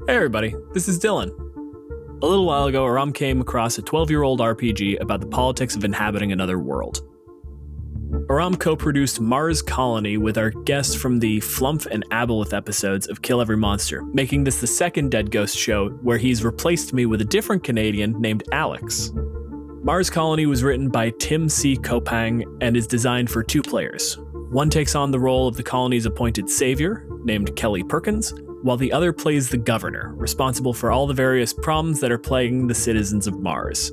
Hey everybody, this is Dylan. A little while ago, Aram came across a 12-year-old RPG about the politics of inhabiting another world. Aram co-produced Mars Colony with our guests from the Flumph and Aboleth episodes of Kill Every Monster, making this the second Dead Ghost show where he's replaced me with a different Canadian named Alex. Mars Colony was written by Tim C. Koppang and is designed for 2 players. One takes on the role of the colony's appointed savior, named Kelly Perkins, while the other plays the governor, responsible for all the various problems that are plaguing the citizens of Mars.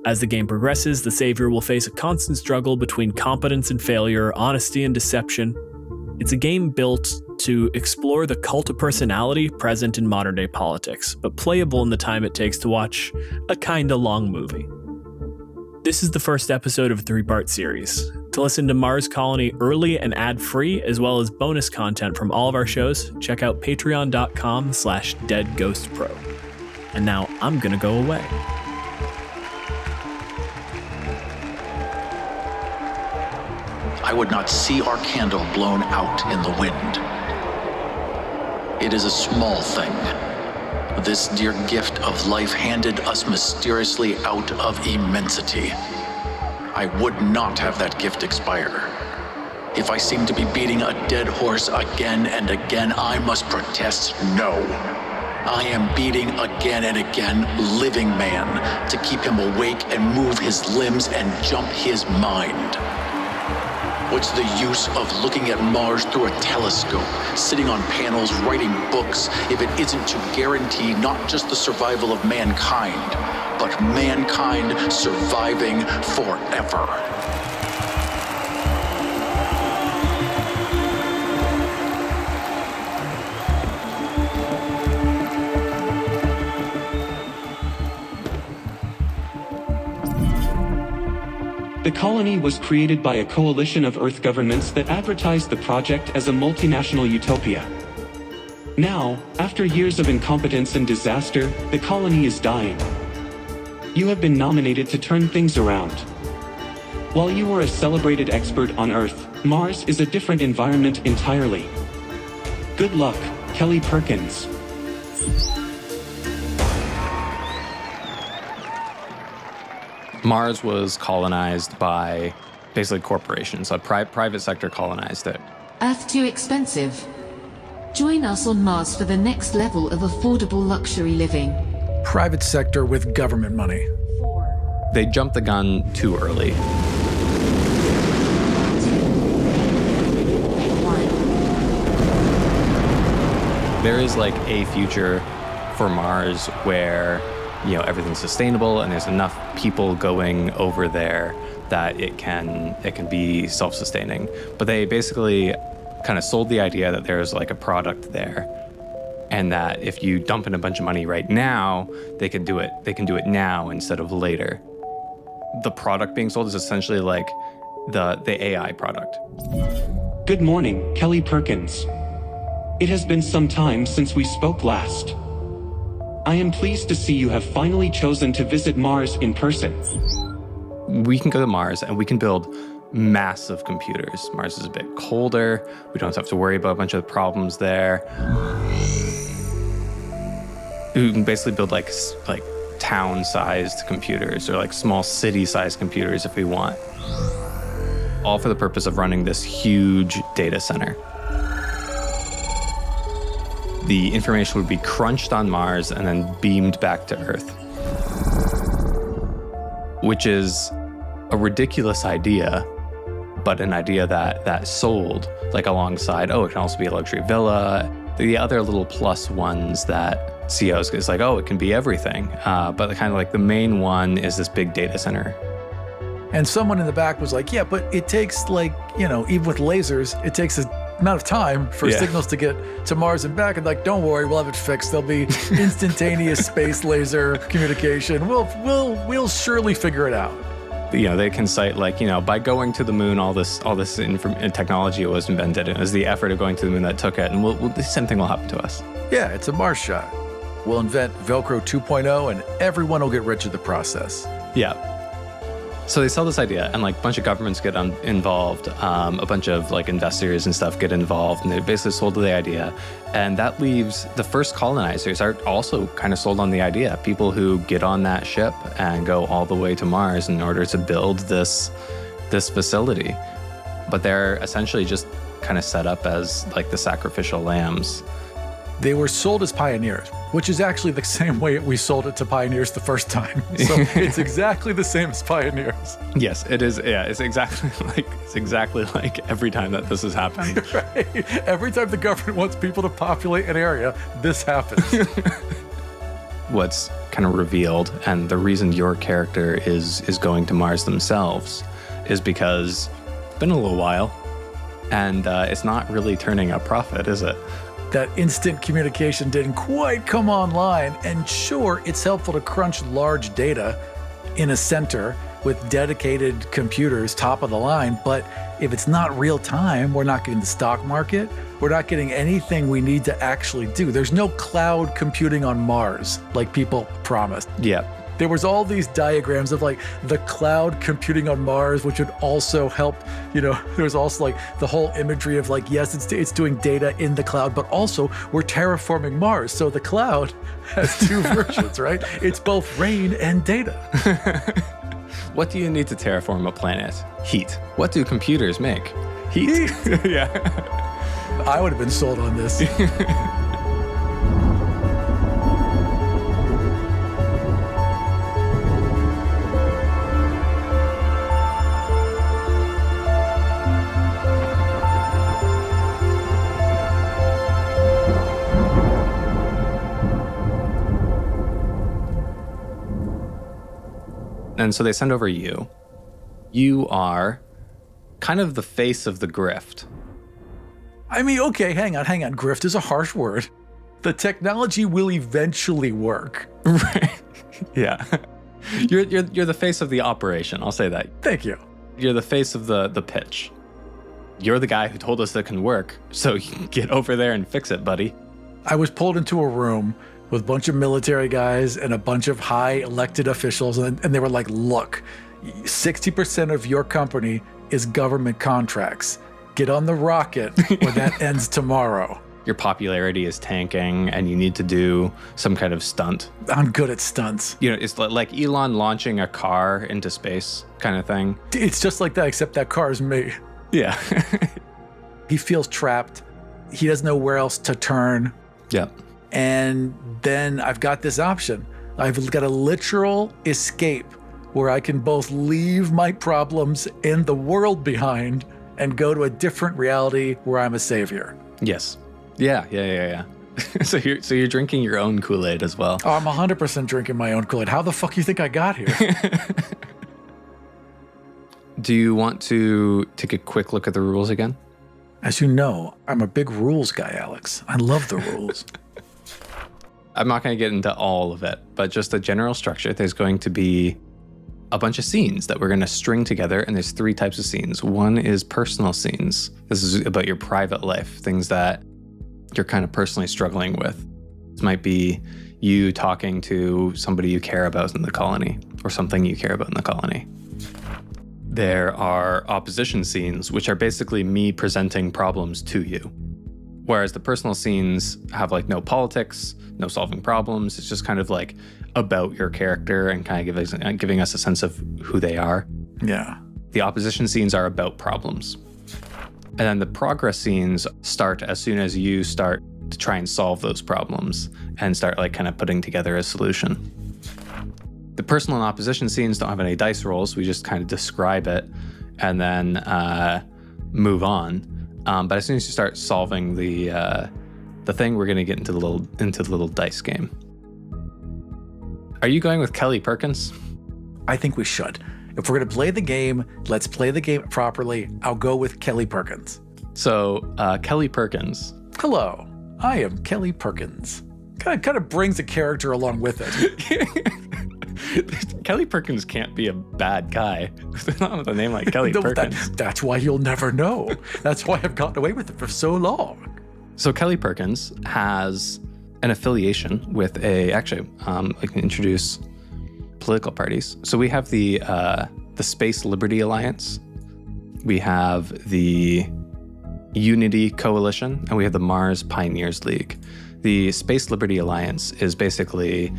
As the game progresses, the savior will face a constant struggle between competence and failure, honesty and deception. It's a game built to explore the cult of personality present in modern-day politics, but playable in the time it takes to watch a kinda long movie. This is the first episode of a 3-part series. To listen to Mars Colony early and ad-free, as well as bonus content from all of our shows, check out patreon.com/deadghostpro. And now I'm gonna go away. I would not see our candle blown out in the wind. It is a small thing. This dear gift of life handed us mysteriously out of immensity. I would not have that gift expire. If I seem to be beating a dead horse again and again, I must protest no. I am beating again and again living man to keep him awake and move his limbs and jump his mind. What's the use of looking at Mars through a telescope, sitting on panels, writing books, if it isn't to guarantee not just the survival of mankind, but mankind surviving forever? The colony was created by a coalition of Earth governments that advertised the project as a multinational utopia. Now, after years of incompetence and disaster, the colony is dying. You have been nominated to turn things around. While you were a celebrated expert on Earth, Mars is a different environment entirely. Good luck, Kelly Perkins. Mars was colonized by basically corporations. A private sector colonized it. Earth too expensive. Join us on Mars for the next level of affordable luxury living. Private sector with government money. They jumped the gun too early. 2, 1. There is like a future for Mars where everything's sustainable and there's enough people going over there that it can be self-sustaining. But they basically kind of sold the idea that there's like a product there, and that if you dump in a bunch of money right now, they can do it now instead of later. The product being sold is essentially like the AI product. Good morning, Kelly Perkins. It has been some time since we spoke last. I am pleased to see you have finally chosen to visit Mars in person. We can go to Mars and we can build massive computers. Mars is a bit colder. We don't have to worry about a bunch of problems there. We can basically build like town-sized computers or like small city-sized computers if we want. All for the purpose of running this huge data center. The information would be crunched on Mars and then beamed back to Earth. Which is a ridiculous idea, but an idea that sold like alongside, it can also be a luxury villa. The other little plus ones that CEOs is like, it can be everything. But kind of like the main one is this big data center. And someone in the back was like, yeah, but it takes even with lasers, it takes a amount of time for signals to get to Mars and back, and like, don't worry, we'll have it fixed. There'll be instantaneous space laser communication. We'll surely figure it out. They can cite by going to the moon, all this technology was invented. It was the effort of going to the moon that took it, and the same thing will happen to us. Yeah, it's a Mars shot. We'll invent Velcro 2.0, and everyone will get rich in the process. Yeah. So they sell this idea, and like a bunch of governments get involved, a bunch of like investors and stuff get involved, and they basically sold the idea. And that leaves the first colonizers are also kind of sold on the idea. People who get on that ship and go all the way to Mars in order to build this facility. But they're essentially just kind of set up as like the sacrificial lambs. They were sold as pioneers, which is actually the same way we sold it to pioneers the first time. So it's exactly the same as pioneers. Yes, it is. Yeah, it's exactly like every time that this has happened. Right. Every time the government wants people to populate an area, this happens. What's kind of revealed, and the reason your character is going to Mars themselves, is because it's been a little while, and it's not really turning a profit, is it? That instant communication didn't quite come online, and sure, it's helpful to crunch large data in a center with dedicated computers, top of the line, but if it's not real time, we're not getting the stock market, we're not getting anything we need to actually do. There's no cloud computing on Mars like people promised. Yeah. There was all these diagrams of like the cloud computing on Mars, which would also help, there's also like the whole imagery of like, yes, it's doing data in the cloud, but also we're terraforming Mars. So the cloud has two versions, right? It's both rain and data. What do you need to terraform a planet? Heat. What do computers make? Heat. Yeah. I would have been sold on this. And so they send over you. You are kind of the face of the grift. I mean, okay, hang on. Grift is a harsh word. The technology will eventually work. Right. Yeah. You're the face of the operation. I'll say that. Thank you. You're the face of the pitch. You're the guy who told us that can work. So you can get over there and fix it, buddy. I was pulled into a room with a bunch of military guys and a bunch of high elected officials. And they were like, look, 60% of your company is government contracts. Get on the rocket or that ends tomorrow. Your popularity is tanking and you need to do some kind of stunt. I'm good at stunts. It's like Elon launching a car into space kind of thing. It's just like that, except that car is me. Yeah. He feels trapped. He doesn't know where else to turn. Yep. And then I've got this option. I've got a literal escape where I can both leave my problems and the world behind and go to a different reality where I'm a savior. Yes. Yeah. So you're drinking your own Kool-Aid as well. Oh, I'm 100% drinking my own Kool-Aid. How the fuck you think I got here? Do you want to take a quick look at the rules again? As you know, I'm a big rules guy, Alex. I love the rules. I'm not going to get into all of it, but just the general structure. There's going to be a bunch of scenes that we're going to string together, and there's 3 types of scenes. One is personal scenes. This is about your private life, things that you're kind of personally struggling with. This might be you talking to somebody you care about in the colony, or something you care about in the colony. There are opposition scenes, which are basically me presenting problems to you. Whereas the personal scenes have like no politics, no solving problems. It's just kind of like about your character and kind of giving us a sense of who they are. Yeah. The opposition scenes are about problems. And then the progress scenes start as soon as you start to try and solve those problems and start like kind of putting together a solution. The personal and opposition scenes don't have any dice rolls. We just kind of describe it and then move on. But as soon as you start solving the thing, we're going to get into the little dice game. Are you going with Kelly Perkins? I think we should. If we're going to play the game, let's play the game properly. I'll go with Kelly Perkins. So, Kelly Perkins. Hello, I am Kelly Perkins. Kind of brings a character along with it. Kelly Perkins can't be a bad guy. Not with a name like Kelly Perkins. That's why you'll never know. That's why I've gotten away with it for so long. So Kelly Perkins has an affiliation with I can introduce political parties. So we have the the Space Liberty Alliance, we have the Unity Coalition, and we have the Mars Pioneers League. The Space Liberty Alliance is basically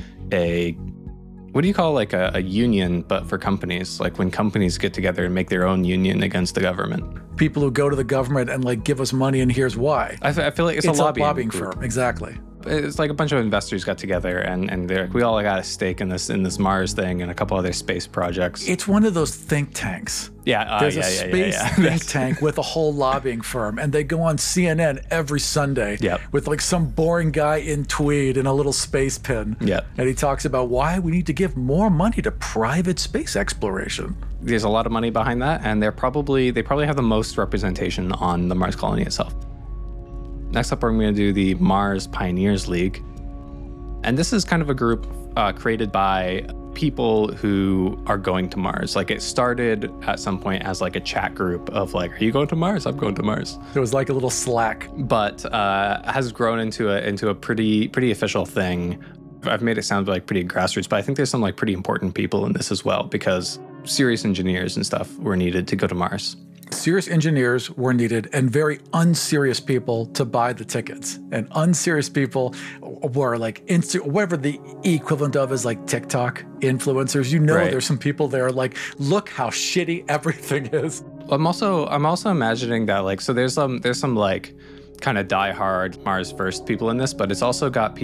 what do you call like a union, but for companies? Like when companies get together and make their own union against the government. People who go to the government and like give us money, and here's why. I feel like it's a lobbying group. firm. Exactly. It's like a bunch of investors got together and they're like, we all got a stake in this Mars thing and a couple other space projects. It's one of those think tanks. Yeah, there's a space think tank with a whole lobbying firm, and they go on CNN every Sunday with like some boring guy in tweed and a little space pin. Yep. And he talks about why we need to give more money to private space exploration. There's a lot of money behind that, and they probably have the most representation on the Mars colony itself. Next up, we're going to do the Mars Pioneers League. And this is kind of a group created by people who are going to Mars. Like it started at some point as like a chat group of like, are you going to Mars? I'm going to Mars. It was like a little Slack. But has grown into a pretty official thing. I've made it sound like pretty grassroots, but I think there's some like pretty important people in this as well, because serious engineers and stuff were needed to go to Mars. Serious engineers were needed, and very unserious people to buy the tickets. And unserious people were like whatever the equivalent of is like TikTok influencers. You know, right. There's some people there like, look how shitty everything is. I'm also imagining that like, so there's some like kind of diehard Mars first people in this, but it's also got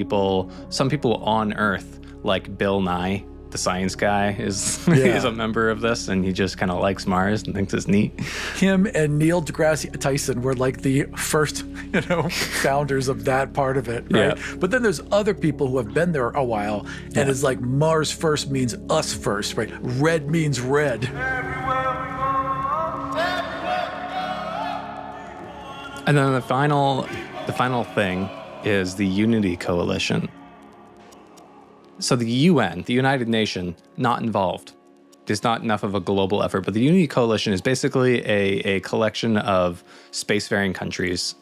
some people on Earth like Bill Nye. The science guy is a member of this, and he just kind of likes Mars and thinks it's neat. Him and Neil deGrasse Tyson were like the first, founders of that part of it, right? Yeah. But then there's other people who have been there a while, and it's like Mars first means us first, right? Red means red. And then the final thing is the Unity Coalition. So the UN, the United Nations, not involved. There's not enough of a global effort, but the Unity Coalition is basically a collection of spacefaring countries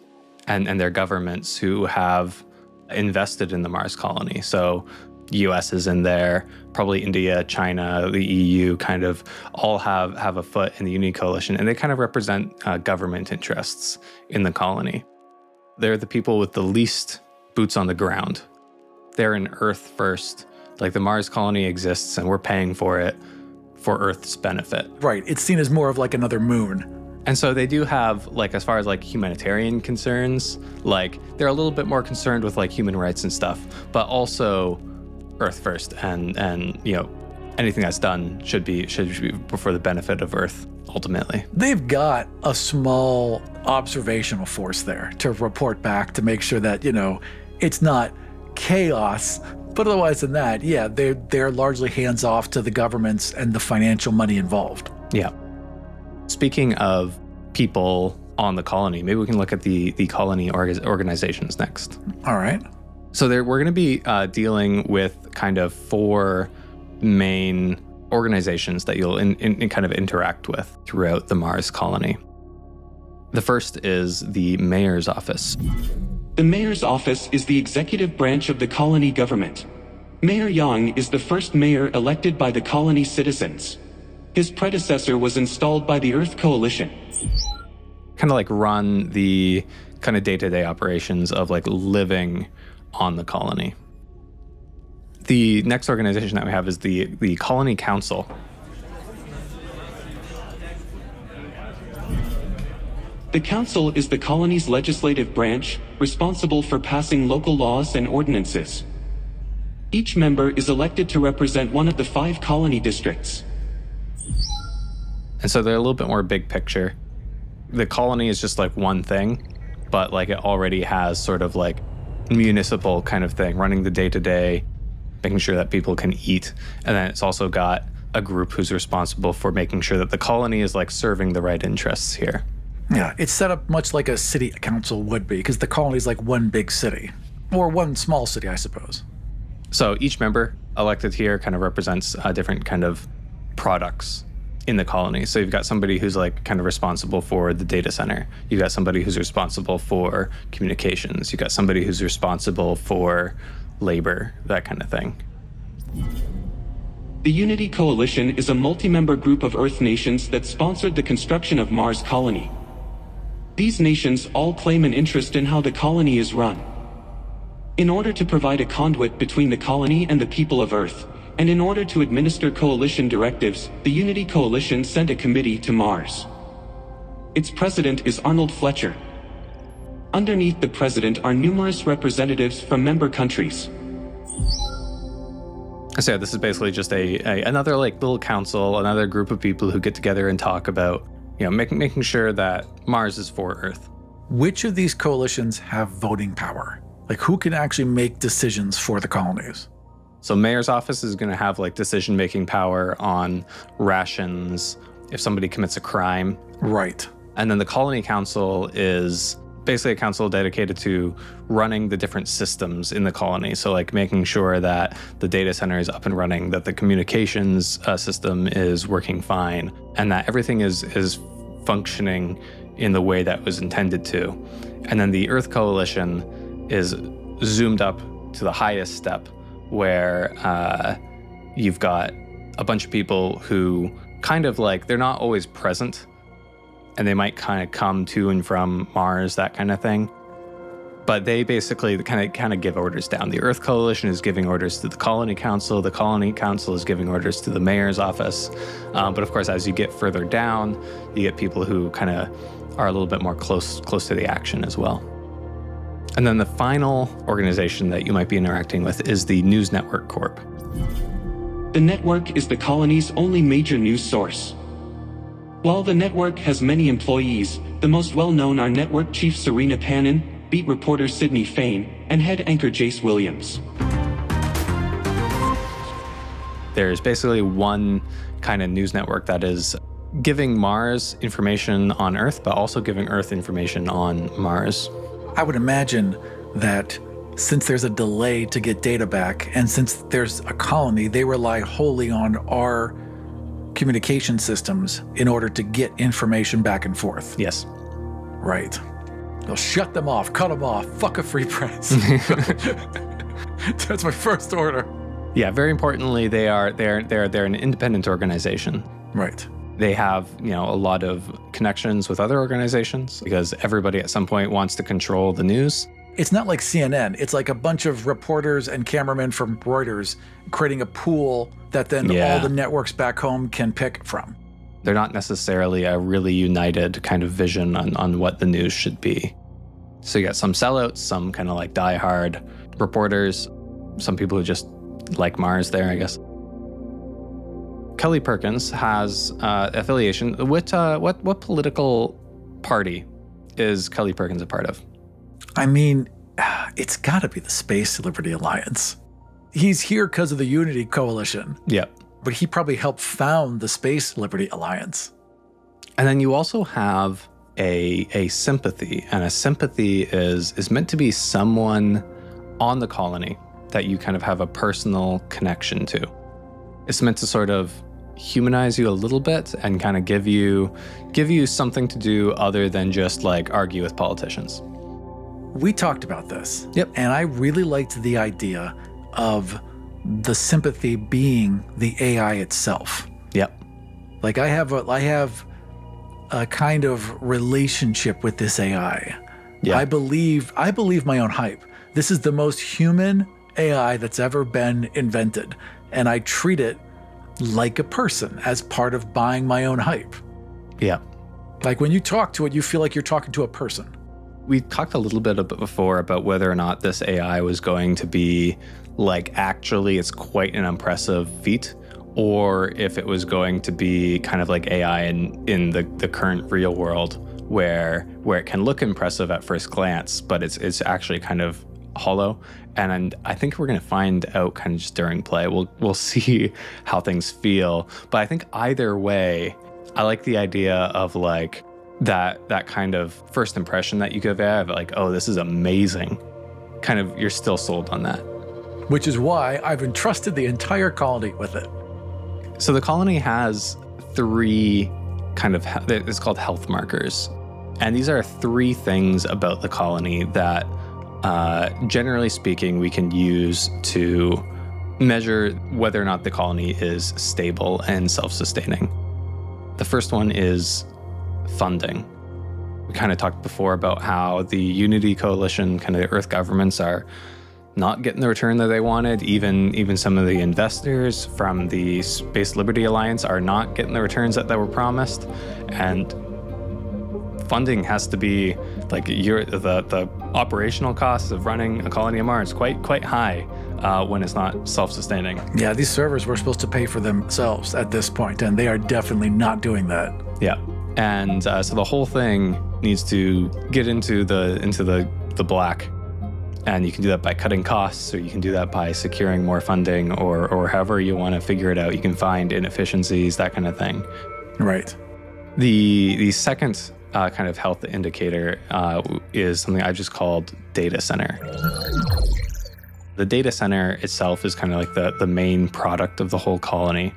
and their governments who have invested in the Mars colony. So US is in there, probably India, China, the EU kind of all have a foot in the Unity Coalition, and they kind of represent government interests in the colony. They're the people with the least boots on the ground. They're an Earth first. Like the Mars colony exists and we're paying for it for Earth's benefit. Right. It's seen as more of like another moon. And so they do have, like, as far as like humanitarian concerns, like they're a little bit more concerned with like human rights and stuff, but also Earth first. And anything that's done should be for the benefit of Earth ultimately. They've got a small observational force there to report back to make sure that, it's not chaos, but otherwise than that, they're largely hands off to the governments and the financial money involved. Yeah. Speaking of people on the colony, maybe we can look at the colony organizations next. All right. So we're going to be dealing with kind of 4 main organizations that you'll kind of interact with throughout the Mars colony. The first is the mayor's office. The mayor's office is the executive branch of the colony government. Mayor Yang is the first mayor elected by the colony citizens. His predecessor was installed by the Earth Coalition. Kind of like run the kind of day-to-day operations of like living on the colony. The next organization that we have is the Colony Council. The council is the colony's legislative branch, responsible for passing local laws and ordinances. Each member is elected to represent one of the 5 colony districts. And so they're a little bit more big picture. The colony is just like one thing, but like it already has sort of like municipal kind of thing, running the day-to-day, making sure that people can eat. And then it's also got a group who's responsible for making sure that the colony is like serving the right interests here. Yeah, it's set up much like a city council would be, because the colony is like one big city, or one small city, I suppose. So each member elected here kind of represents different kind of products in the colony. So you've got somebody who's like kind of responsible for the data center. You've got somebody who's responsible for communications. You've got somebody who's responsible for labor, that kind of thing. The Unity Coalition is a multi-member group of Earth nations that sponsored the construction of Mars Colony. These nations all claim an interest in how the colony is run. In order to provide a conduit between the colony and the people of Earth, and in order to administer coalition directives, the Unity Coalition sent a committee to Mars. Its president is Arnold Fletcher. Underneath the president are numerous representatives from member countries. So this is basically just another like little council, another group of people who get together and talk about, making sure that Mars is for Earth. Which of these coalitions have voting power? Like, who can actually make decisions for the colonies? So mayor's office is going to have like decision-making power on rations if somebody commits a crime. Right. And then the colony council is basically a council dedicated to running the different systems in the colony. So like making sure that the data center is up and running, that the communications system is working fine, and that everything is functioning in the way that was intended to. And then the Earth Coalition is zoomed up to the highest step, where you've got a bunch of people who kind of like, they're not always present, and they might kind of come to and from Mars, that kind of thing. But they basically kind of give orders down. The Earth Coalition is giving orders to the Colony Council. The Colony Council is giving orders to the mayor's office. But of course, as you get further down, you get people who kind of are a little bit more close to the action as well. And then the final organization that you might be interacting with is the News Network Corp. The network is the colony's only major news source. While the network has many employees, the most well-known are network chief Serena Pannon, beat reporter Sydney Fain, and head anchor Jace Williams. There's basically one kind of news network that is giving Mars information on Earth, but also giving Earth information on Mars. I would imagine that since there's a delay to get data back, and since there's a colony, they rely wholly on our communication systems in order to get information back and forth. Yes. Right. They'll shut them off, cut them off, fuck a free press. That's my first order. Yeah, very importantly, they're an independent organization. Right. They have, a lot of connections with other organizations because everybody at some point wants to control the news. It's not like CNN. It's like a bunch of reporters and cameramen from Reuters creating a pool that then all the networks back home can pick from. They're not necessarily a really united kind of vision on what the news should be. So you got some sellouts, some kind of like diehard reporters, some people who just like Mars there, I guess. Kelly Perkins has affiliation. What political party is Kelly Perkins a part of? I mean, it's got to be the Space Liberty Alliance. He's here because of the Unity Coalition. Yeah. But he probably helped found the Space Liberty Alliance. And then you also have a sympathy, and a sympathy is meant to be someone on the colony that you kind of have a personal connection to. It's meant to sort of humanize you a little bit and kind of give you something to do other than just like argue with politicians. We talked about this. Yep. And I really liked the idea of the sympathy being the AI itself. Yep. Like I have a kind of relationship with this AI. Yeah. I believe my own hype. This is the most human AI that's ever been invented. And I treat it like a person as part of buying my own hype. Yeah. Like when you talk to it, you feel like you're talking to a person. We talked a little bit before about whether or not this AI was going to be like actually it's quite an impressive feat, or if it was going to be kind of like AI in the current real world where it can look impressive at first glance, but it's actually kind of hollow. And I think we're going to find out kind of just during play. We'll see how things feel. But I think either way, I like the idea of like that kind of first impression that you give of like, oh, this is amazing. Kind of, you're still sold on that. Which is why I've entrusted the entire colony with it. So the colony has three kind of, it's called health markers. And these are three things about the colony that generally speaking, we can use to measure whether or not the colony is stable and self-sustaining. The first one is funding. We kind of talked before about how the Unity Coalition, kind of the Earth governments, are not getting the return that they wanted. Even some of the investors from the Space Liberty Alliance are not getting the returns that they were promised. And funding has to be like the operational costs of running a colony on Mars quite high when it's not self-sustaining. Yeah, these servers were supposed to pay for themselves at this point, and they are definitely not doing that. Yeah, and so the whole thing needs to get into the black, and you can do that by cutting costs, or you can do that by securing more funding, or however you want to figure it out. You can find inefficiencies, that kind of thing. Right. The second kind of health indicator is something I've just called data center. The data center itself is kind of like the main product of the whole colony.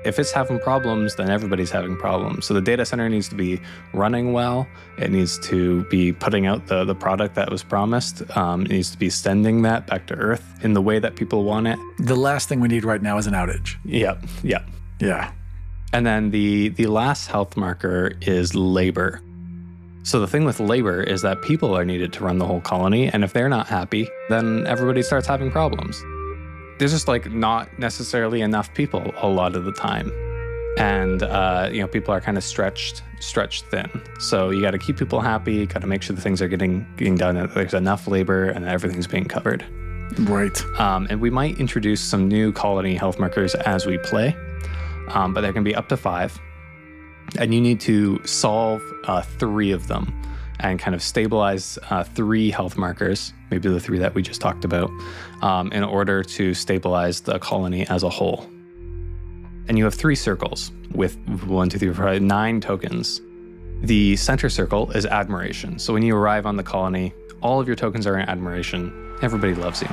If it's having problems, then everybody's having problems. So the data center needs to be running well. It needs to be putting out the product that was promised. It needs to be sending that back to Earth in the way that people want it. The last thing we need right now is an outage. Yep. Yeah. And then the last health marker is labor. So the thing with labor is that people are needed to run the whole colony, and if they're not happy, then everybody starts having problems. There's just like not necessarily enough people a lot of the time. And people are kind of stretched thin. So you got to keep people happy, you got to make sure the things are getting done, that there's enough labor and that everything's being covered. Right. And we might introduce some new colony health markers as we play, but there can be up to 5. And you need to solve 3 of them and kind of stabilize 3 health markers, maybe the 3 that we just talked about, in order to stabilize the colony as a whole. And you have 3 circles with 1, 2, 3, 4, 5, 9 tokens. The center circle is admiration. So when you arrive on the colony, all of your tokens are in admiration. Everybody loves you.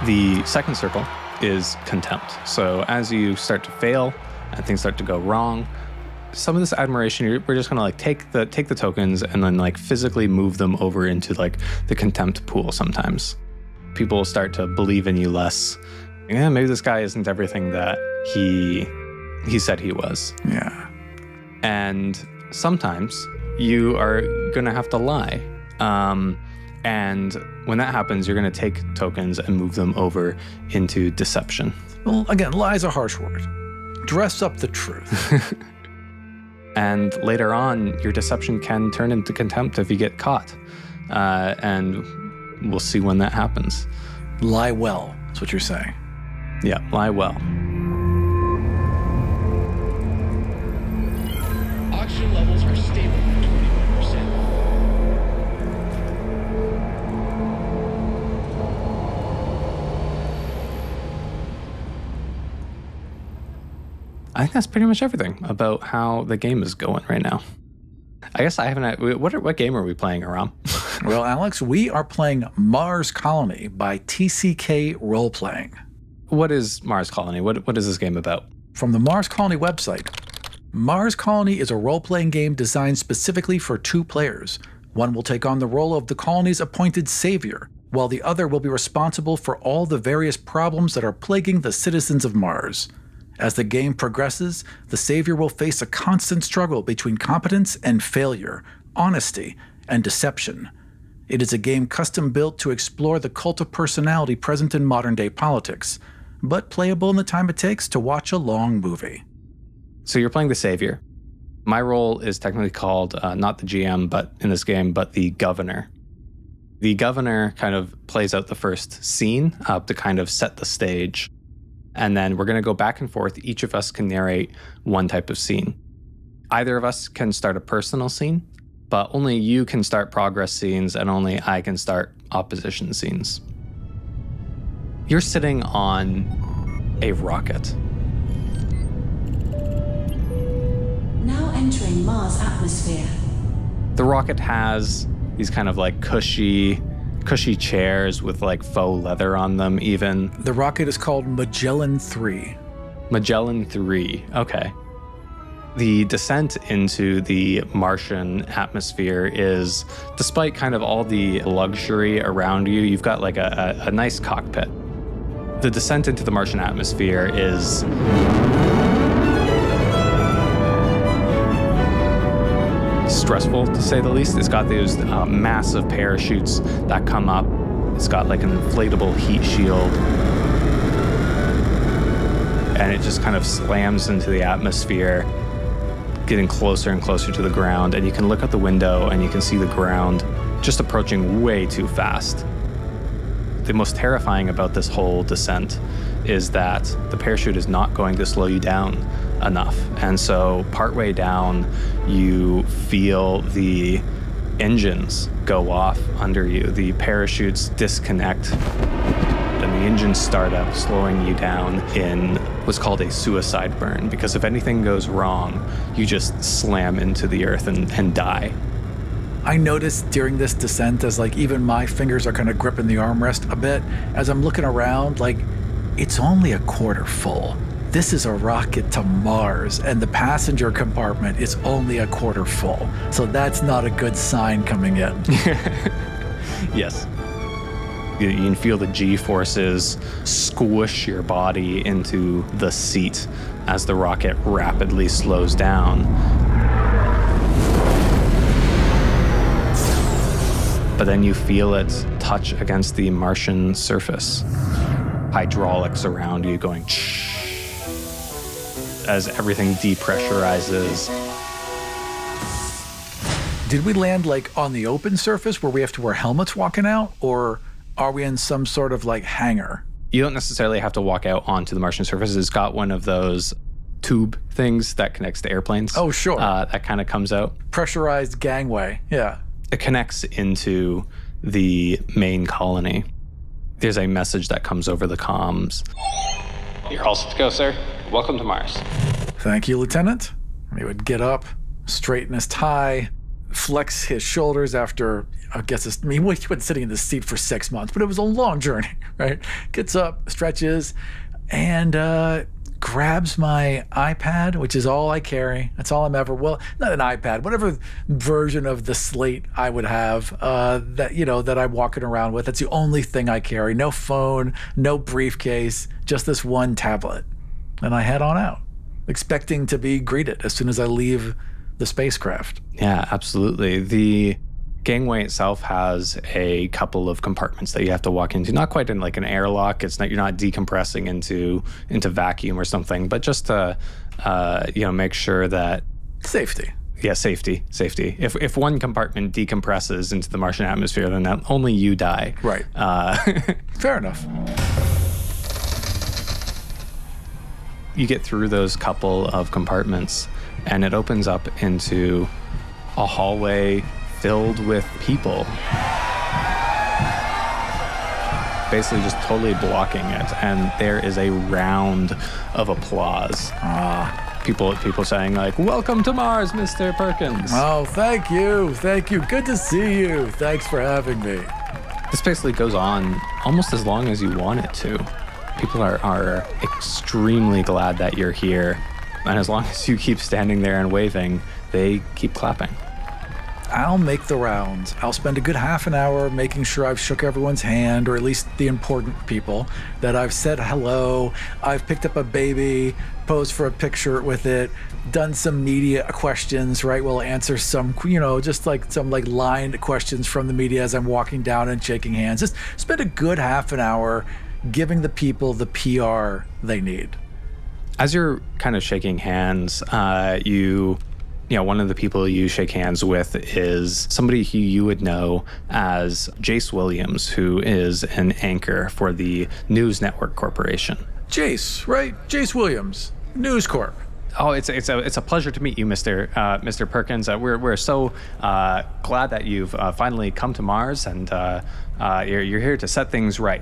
The second circle is contempt. So as you start to fail and things start to go wrong, some of this admiration, we're just gonna like take the tokens and then like physically move them over into like the contempt pool. Sometimes people start to believe in you less. Yeah, maybe this guy isn't everything that he said he was. Yeah. And sometimes you are gonna have to lie. And when that happens, you're going to take tokens and move them over into deception. Well, again, lie's a harsh word. Dress up the truth. And later on, your deception can turn into contempt if you get caught. And we'll see when that happens. Lie well, that's what you're saying. Yeah, lie well. Oxygen levels are stable at 21%. I think that's pretty much everything about how the game is going right now. I guess I haven't. What game are we playing, Aram? Well, Alex, we are playing Mars Colony by TCK Role Playing. What is Mars Colony? What is this game about? From the Mars Colony website, Mars Colony is a role-playing game designed specifically for 2 players. One will take on the role of the colony's appointed savior, while the other will be responsible for all the various problems that are plaguing the citizens of Mars. As the game progresses, the savior will face a constant struggle between competence and failure, honesty and deception. It is a game custom built to explore the cult of personality present in modern-day politics, but playable in the time it takes to watch a long movie. So you're playing the savior. My role is technically called not the GM, but in this game, but the governor. The governor kind of plays out the first scene to kind of set the stage. And then we're going to go back and forth. Each of us can narrate one type of scene. Either of us can start a personal scene, but only you can start progress scenes and only I can start opposition scenes. You're sitting on a rocket. Now entering Mars atmosphere. The rocket has these kind of like cushy chairs with like faux leather on them even. The rocket is called Magellan 3. Magellan 3, okay. The descent into the Martian atmosphere is, despite kind of all the luxury around you, you've got like a nice cockpit. The descent into the Martian atmosphere is stressful, to say the least. It's got those massive parachutes that come up. It's got like an inflatable heat shield. And it just kind of slams into the atmosphere, getting closer and closer to the ground, and you can look out the window and you can see the ground just approaching way too fast. The most terrifying about this whole descent is that the parachute is not going to slow you down enough. And so partway down, you feel the engines go off under you. The parachutes disconnect and the engines start up, slowing you down in what's called a suicide burn, because if anything goes wrong, you just slam into the earth and die. I noticed during this descent, as like even my fingers are kind of gripping the armrest a bit, as I'm looking around, like it's only a quarter full. This is a rocket to Mars, and the passenger compartment is only a quarter full. So that's not a good sign coming in. Yes. You can feel the G-forces squish your body into the seat as the rocket rapidly slows down. But then you feel it touch against the Martian surface. Hydraulics around you going as everything depressurizes. Did we land like on the open surface where we have to wear helmets walking out, or are we in some sort of like hangar? You don't necessarily have to walk out onto the Martian surface. It's got one of those tube things that connects to airplanes. Oh, sure. That kind of comes out. Pressurized gangway, yeah. It connects into the main colony. There's a message that comes over the comms. You're all set to go, sir. Welcome to Mars. Thank you, Lieutenant. He would get up, straighten his tie, flex his shoulders after, I guess, he wasn't sitting in the seat for 6 months, but it was a long journey, right? Gets up, stretches, and grabs my iPad, which is all I carry. That's all I'm ever, well, not an iPad, whatever version of the slate I would have that I'm walking around with. That's the only thing I carry. No phone, no briefcase, just this one tablet. And I head on out, expecting to be greeted as soon as I leave the spacecraft. Yeah, absolutely. The gangway itself has a couple of compartments that you have to walk into. Not quite in like an airlock. It's not, you're not decompressing into vacuum or something, but just to make sure that safety. Yeah, safety. If one compartment decompresses into the Martian atmosphere, then only you die. Right. Fair enough. You get through those couple of compartments, and it opens up into a hallway filled with people. Basically just totally blocking it, and there is a round of applause. People saying like, "Welcome to Mars, Mr. Perkins." Oh, thank you. Good to see you. Thanks for having me. This basically goes on almost as long as you want it to. People are extremely glad that you're here. And as long as you keep standing there and waving, they keep clapping. I'll make the rounds. I'll spend a good half an hour making sure I've shook everyone's hand, or at least the important people, that I've said hello, I've picked up a baby, posed for a picture with it, done some media questions, right? We'll answer some, just like some like lined questions from the media as I'm walking down and shaking hands. Just spend a good half an hour giving the people the PR they need. As you're kind of shaking hands, one of the people you shake hands with is somebody who you would know as Jace Williams, who is an anchor for the News Network Corporation. Jace, right? Jace Williams, News Corp. Oh, it's a pleasure to meet you, Mr. Perkins. We're so glad that you've finally come to Mars, and you're here to set things right.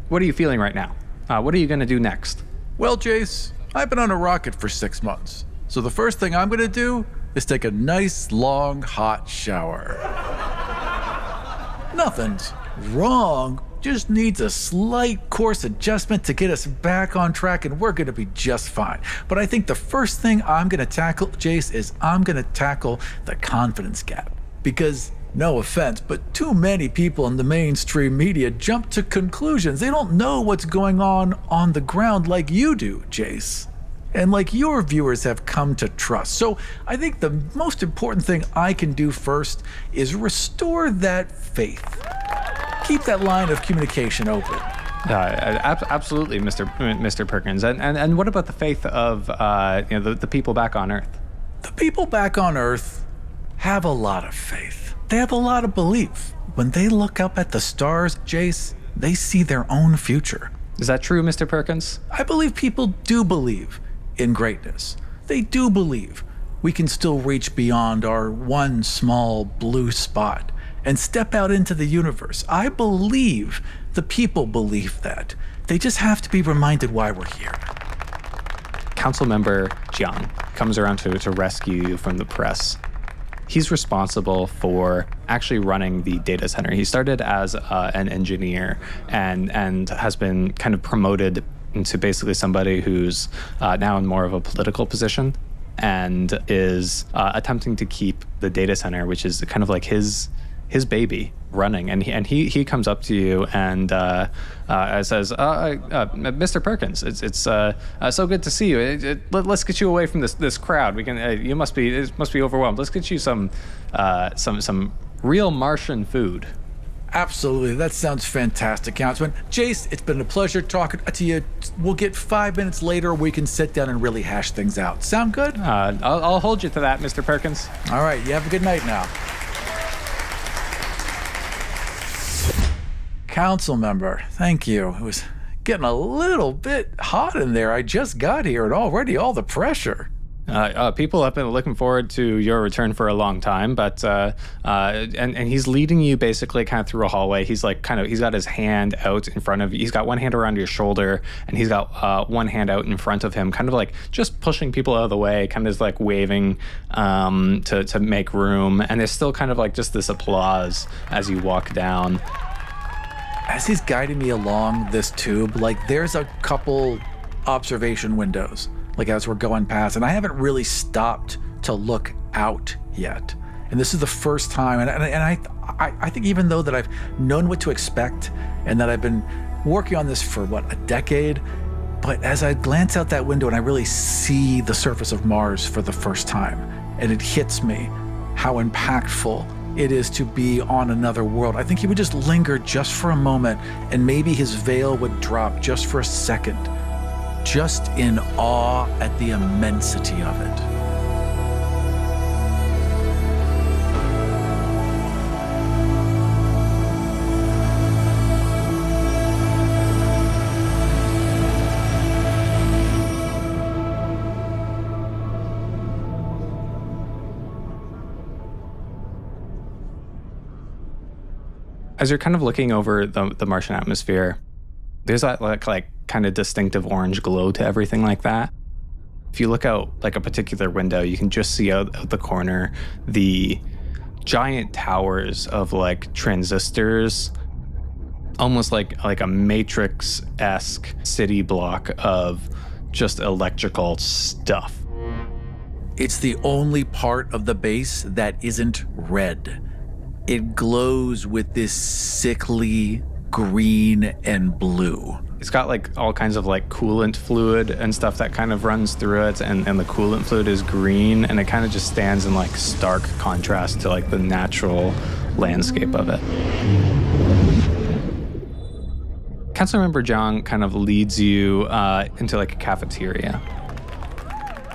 What are you feeling right now? What are you going to do next? Well, Jace, I've been on a rocket for 6 months. So the first thing I'm going to do is take a nice, long, hot shower. Nothing's wrong, just needs a slight course adjustment to get us back on track, and we're going to be just fine. But I think the first thing I'm going to tackle, Jace, is I'm going to tackle the confidence gap. Because, no offense, but too many people in the mainstream media jump to conclusions. They don't know what's going on the ground like you do, Jace. And like your viewers have come to trust. So I think the most important thing I can do first is restore that faith. Keep that line of communication open. Absolutely, Mr. Perkins. And what about the faith of the people back on Earth? The people back on Earth have a lot of faith. They have a lot of belief. When they look up at the stars, Jace, they see their own future. Is that true, Mr. Perkins? I believe people do believe in greatness. They do believe we can still reach beyond our one small blue spot and step out into the universe. I believe the people believe that. They just have to be reminded why we're here. Councilmember Jiang comes around to rescue you from the press. He's responsible for actually running the data center. He started as an engineer and has been kind of promoted into basically somebody who's now in more of a political position and is attempting to keep the data center, which is kind of like his baby, running. And he comes up to you and says, Mr. Perkins, it's so good to see you. Let's get you away from this crowd. We can. It must be overwhelmed. Let's get you some real Martian food. Absolutely. That sounds fantastic, Councilman. Jace, it's been a pleasure talking to you. We'll get 5 minutes later. We can sit down and really hash things out. Sound good? I'll hold you to that, Mr. Perkins. All right. You have a good night now. Council member, thank you. It was getting a little bit hot in there. I just got here and already all the pressure. People have been looking forward to your return for a long time, but and he's leading you basically kind of through a hallway. He's like he's got his hand out in front of you. He's got one hand around your shoulder, and he's got one hand out in front of him, kind of like just pushing people out of the way, kind of like waving to make room. And there's still kind of like just this applause as you walk down. As he's guiding me along this tube, like there's a couple observation windows, like as we're going past, and I haven't really stopped to look out yet. And this is the first time, and I think even though that I've known what to expect and that I've been working on this for a decade, but as I glance out that window and I really see the surface of Mars for the first time, and it hits me how impactful it is to be on another world. I think he would just linger just for a moment, and maybe his veil would drop just for a second, just in awe at the immensity of it. As you're kind of looking over the Martian atmosphere, there's that like kind of distinctive orange glow to everything like that. If you look out like a particular window, you can just see out the corner the giant towers of like transistors, almost like a Matrix-esque city block of just electrical stuff. It's the only part of the base that isn't red. It glows with this sickly green and blue. It's got like all kinds of like coolant fluid and stuff that kind of runs through it, and the coolant fluid is green, and it kind of just stands in like stark contrast to like the natural landscape of it. Councilmember Jiang kind of leads you into like a cafeteria.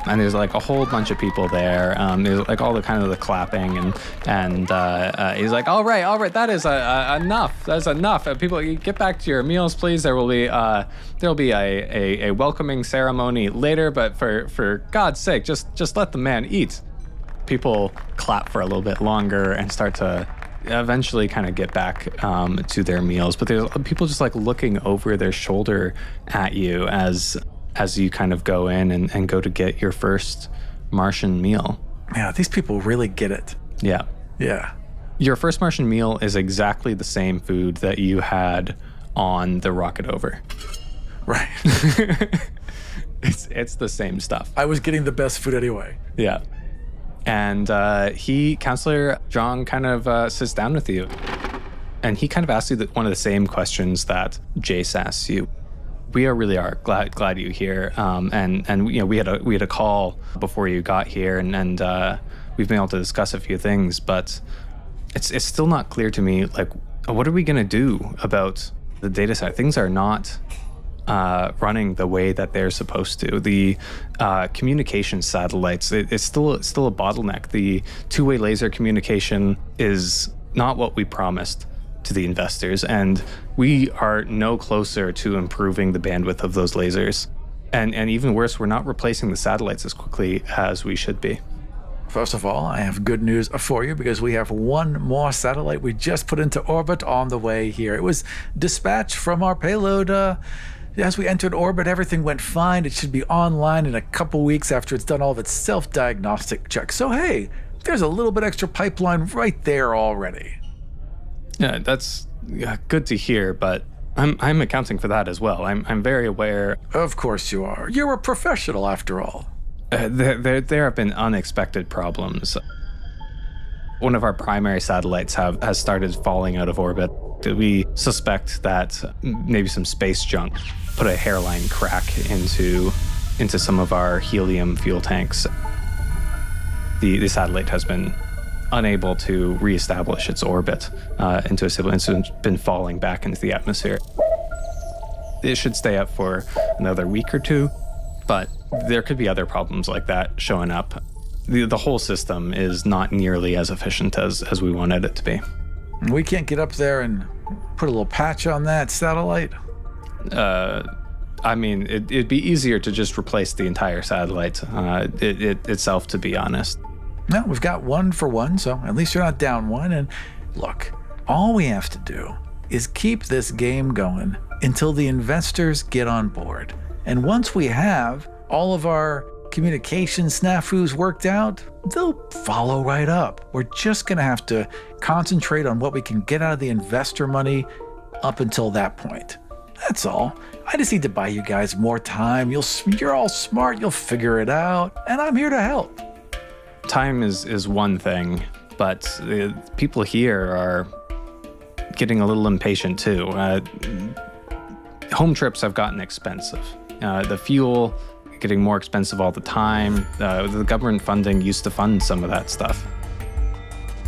And there's like a whole bunch of people there. There's like all the kind of the clapping, and he's like, all right, that is enough. That's enough. People, get back to your meals, please. There will be a welcoming ceremony later, but for God's sake, just let the man eat. People clap for a little bit longer and start to eventually kind of get back to their meals. But there's people just like looking over their shoulder at you as you kind of go in and go to get your first Martian meal. Yeah, these people really get it. Yeah. Yeah. Your first Martian meal is exactly the same food that you had on the rocket over. Right. It's the same stuff. I was getting the best food anyway. Yeah. And Counselor Zhang kind of sits down with you. And he kind of asks you one of the same questions that Jace asks you. We really are glad you're here. And you know, we had a call before you got here, and we've been able to discuss a few things, but it's still not clear to me, like, what are we gonna do about the data center? Things are not running the way that they're supposed to. The communication satellites, it's still a bottleneck. The two-way laser communication is not what we promised to the investors, and we are no closer to improving the bandwidth of those lasers. And even worse, we're not replacing the satellites as quickly as we should be. First of all, I have good news for you because we have one more satellite we just put into orbit on the way here. It was dispatched from our payload. As we entered orbit, everything went fine. It should be online in a couple weeks after it's done all of its self-diagnostic checks. So hey, there's a little bit extra pipeline right there already. Yeah, that's good to hear, but I'm accounting for that as well. I'm very aware. Of course you are. You're a professional after all. There have been unexpected problems. One of our primary satellites has started falling out of orbit. We suspect that maybe some space junk put a hairline crack into some of our helium fuel tanks. The satellite has been unable to reestablish its orbit into a stable, and so it's been falling back into the atmosphere. It should stay up for another week or two, but there could be other problems like that showing up. The whole system is not nearly as efficient as we wanted it to be. We can't get up there and put a little patch on that satellite? I mean, it'd be easier to just replace the entire satellite itself, to be honest. No, we've got one for one, so at least you're not down one. And look, all we have to do is keep this game going until the investors get on board. And once we have all of our communication snafus worked out, they'll follow right up. We're just going to have to concentrate on what we can get out of the investor money up until that point. That's all. I just need to buy you guys more time. You're all smart. You'll figure it out. And I'm here to help. Time is one thing, but the people here are getting a little impatient too. Home trips have gotten expensive. The fuel getting more expensive all the time. The government funding used to fund some of that stuff.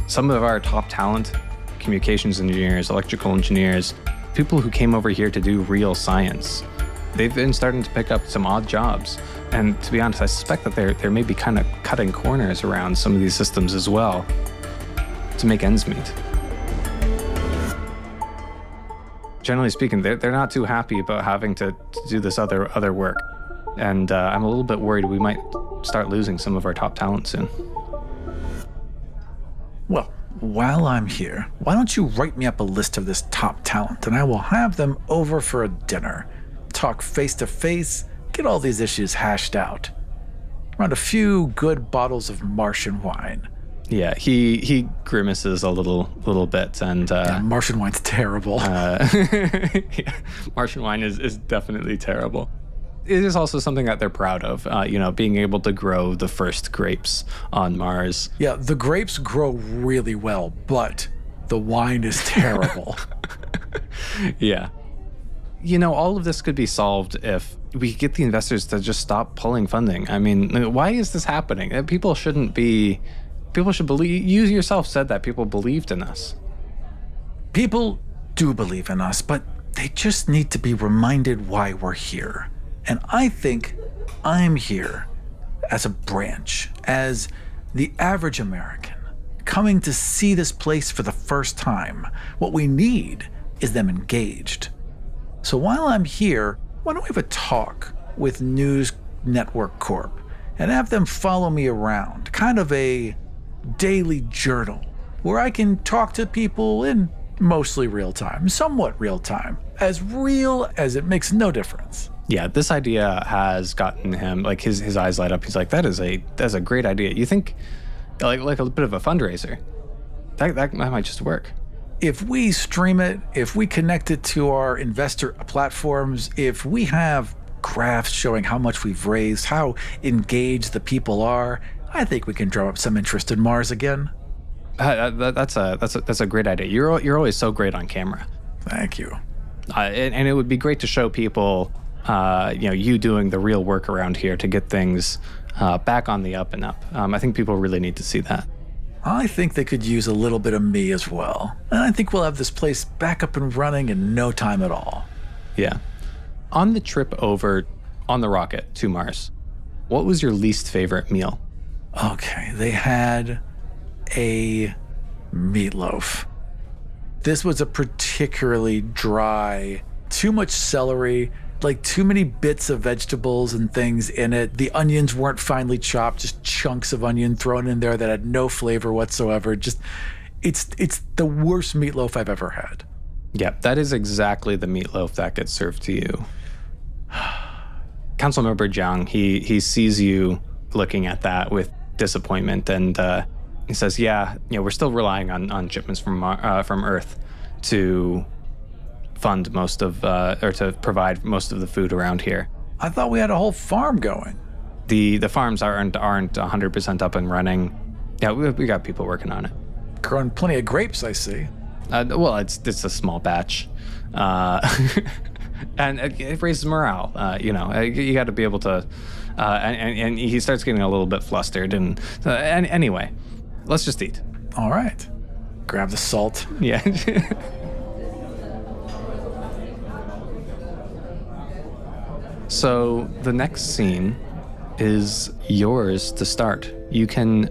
Some of our top talent, communications engineers, electrical engineers, people who came over here to do real science, they've been starting to pick up some odd jobs. And to be honest, I suspect that they're maybe kind of cutting corners around some of these systems as well to make ends meet. Generally speaking, they're not too happy about having to do this other work. And I'm a little bit worried we might start losing some of our top talent soon. Well, while I'm here, why don't you write me up a list of this top talent and I will have them over for a dinner. Talk face to face, get all these issues hashed out. Around a few good bottles of Martian wine. Yeah, he grimaces a little bit, and yeah, Martian wine's terrible. Yeah, Martian wine is definitely terrible. It is also something that they're proud of, being able to grow the first grapes on Mars. Yeah, the grapes grow really well, but the wine is terrible. Yeah. All of this could be solved if we get the investors to just stop pulling funding. I mean, why is this happening? People should believe. You yourself said that people believed in us. People do believe in us, but they just need to be reminded why we're here. And I think I'm here as a branch, as the average American, coming to see this place for the first time. What we need is them engaged. So while I'm here, why don't we have a talk with News Network Corp and have them follow me around, kind of a daily journal where I can talk to people in mostly real time, somewhat real time, as real as it makes no difference. Yeah, this idea has gotten him, like, his eyes light up. He's like, that's a great idea. You think, like a bit of a fundraiser, that might just work. if we stream it, if we connect it to our investor platforms, if we have graphs showing how much we've raised, how engaged the people are, I think we can draw up some interest in Mars again. That's a great idea. You're always so great on camera. Thank you. And it would be great to show people, you doing the real work around here to get things back on the up and up. I think people really need to see that. I think they could use a little bit of me as well. And I think we'll have this place back up and running in no time at all. Yeah. On the trip over on the rocket to Mars, what was your least favorite meal? Okay, they had a meatloaf. This was a particularly dry, too much celery, like too many bits of vegetables and things in it. The onions weren't finely chopped, just chunks of onion thrown in there that had no flavor whatsoever. Just, it's the worst meatloaf I've ever had. Yeah, that is exactly the meatloaf that gets served to you. Councilmember Jiang, he sees you looking at that with disappointment, and he says, "Yeah, we're still relying on shipments from Earth to fund most of, or to provide most of the food around here." I thought we had a whole farm going. The farms aren't 100% up and running. Yeah, we got people working on it. Growing plenty of grapes, I see. Well, it's a small batch, and it raises morale. You got to be able to, and he starts getting a little bit flustered. And anyway, let's just eat. All right. Grab the salt. Yeah. So the next scene is yours to start. You can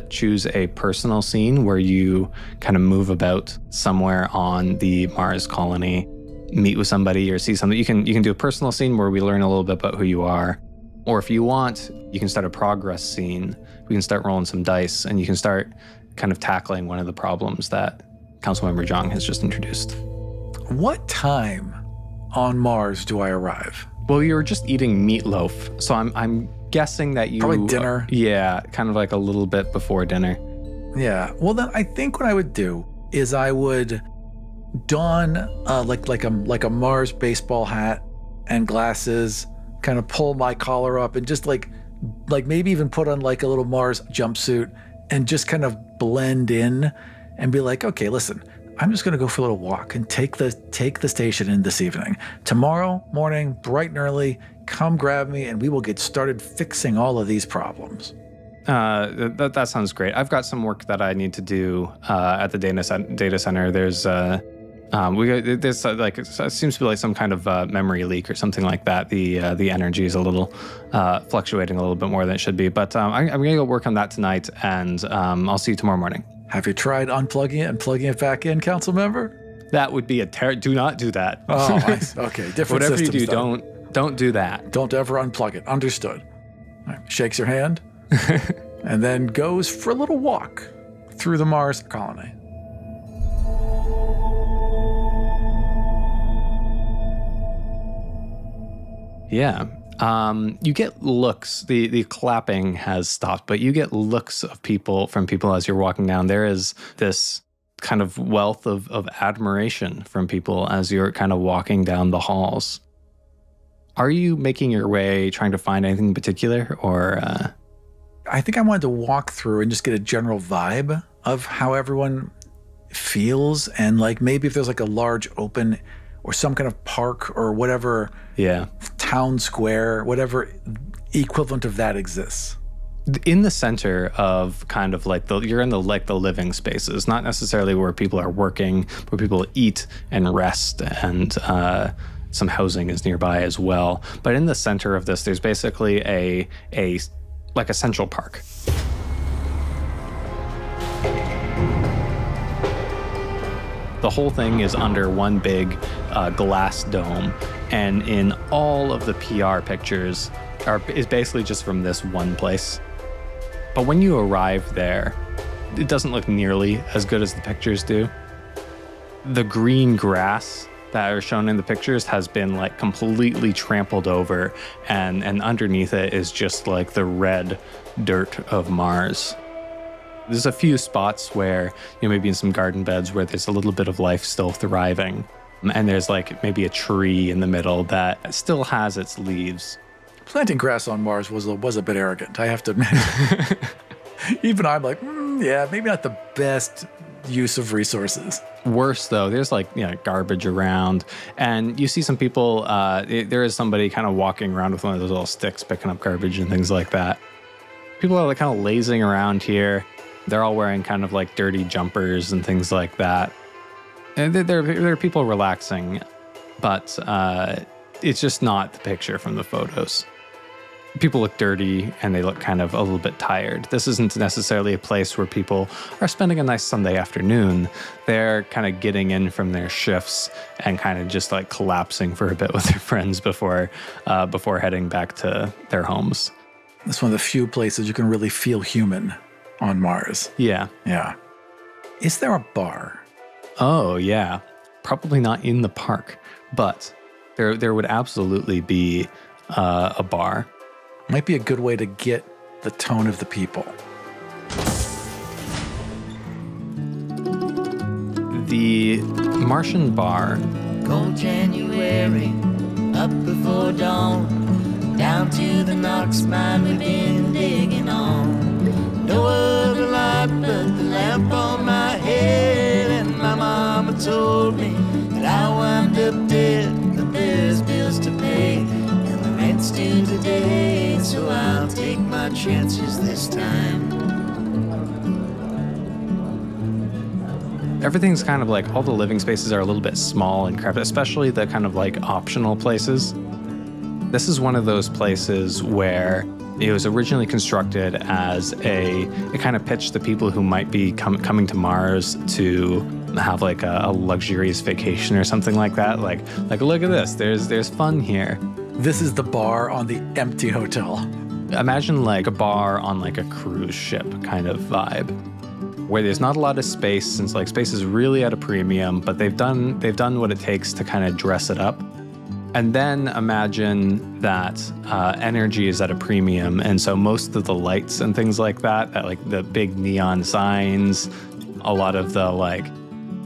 choose a personal scene where you kind of move about somewhere on the Mars colony, meet with somebody or see something. You can do a personal scene where we learn a little bit about who you are. Or if you want, you can start a progress scene. We can start rolling some dice, and you can start kind of tackling one of the problems that Councilmember Jiang has just introduced. What time on Mars do I arrive? Well, you were just eating meatloaf, so I'm guessing that you... Probably dinner. Yeah, kind of like a little bit before dinner. Yeah, well then I think what I would do is I would don like a Mars baseball hat and glasses, kind of pull my collar up and just like maybe even put on like a little Mars jumpsuit and just kind of blend in and be like, okay, listen, I'm just going to go for a little walk and take the station in this evening. Tomorrow morning, bright and early, come grab me and we will get started fixing all of these problems. That sounds great. I've got some work that I need to do at the data center. There's it seems to be like some kind of memory leak or something like that. The energy is a little fluctuating a little bit more than it should be. But I'm going to go work on that tonight, and I'll see you tomorrow morning. Have you tried unplugging it and plugging it back in, council member? That would be do not do that. Oh, okay. Different Whatever systems, you do, don't do that. Don't ever unplug it. Understood. All right. Shakes your hand and then goes for a little walk through the Mars colony. Yeah. You get looks. The clapping has stopped, but you get looks of people as you're walking down. There is this kind of wealth of admiration from people as you're kind of walking down the halls. Are you making your way, trying to find anything in particular, or? I think I wanted to walk through and just get a general vibe of how everyone feels, and like maybe if there's like a large open or some kind of park or whatever, town square, whatever equivalent of that exists. In the center of kind of like you're in the living spaces, not necessarily where people are working, where people eat and rest, and some housing is nearby as well. But in the center of this, there's basically a central park. The whole thing is under one big glass dome, and in all of the PR pictures is basically just from this one place. But when you arrive there, it doesn't look nearly as good as the pictures do. The green grass that are shown in the pictures has been like completely trampled over, and underneath it is just like the red dirt of Mars. There's a few spots where, maybe in some garden beds where there's a little bit of life still thriving. And there's like maybe a tree in the middle that still has its leaves. Planting grass on Mars was a bit arrogant, I have to admit. Even I'm like, yeah, maybe not the best use of resources. Worse though, there's like garbage around, and you see some people. There is somebody kind of walking around with one of those little sticks, picking up garbage and things like that. People are like kind of lazing around here. They're all wearing kind of like dirty jumpers and things like that. And there are people relaxing, but it's just not the picture from the photos. People look dirty and they look kind of a little bit tired. This isn't necessarily a place where people are spending a nice Sunday afternoon. They're kind of getting in from their shifts and kind of just like collapsing for a bit with their friends before heading back to their homes. It's one of the few places you can really feel human on Mars. Yeah. Yeah. Is there a bar? Oh, yeah. Probably not in the park, but there would absolutely be a bar. Might be a good way to get the tone of the people. The Martian bar. Cold January, up before dawn, down to the Knox mine we've been digging on. No other light but the lamp on my head, and my mama told me that I wound up dead, but there's bills to pay, and the rent's due today, so I'll take my chances this time. Everything's kind of like, all the living spaces are a little bit small and cramped, especially the kind of like optional places. This is one of those places where it was originally constructed as it kind of pitched the people who might be coming to Mars to have like a luxurious vacation or something like that. Like look at this, there's fun here. This is the bar on the empty hotel. Imagine like a bar on like a cruise ship kind of vibe, where there's not a lot of space, since like space is really at a premium, but they've done what it takes to kind of dress it up. And then imagine that energy is at a premium, and so most of the lights and things like that like the big neon signs, a lot of the like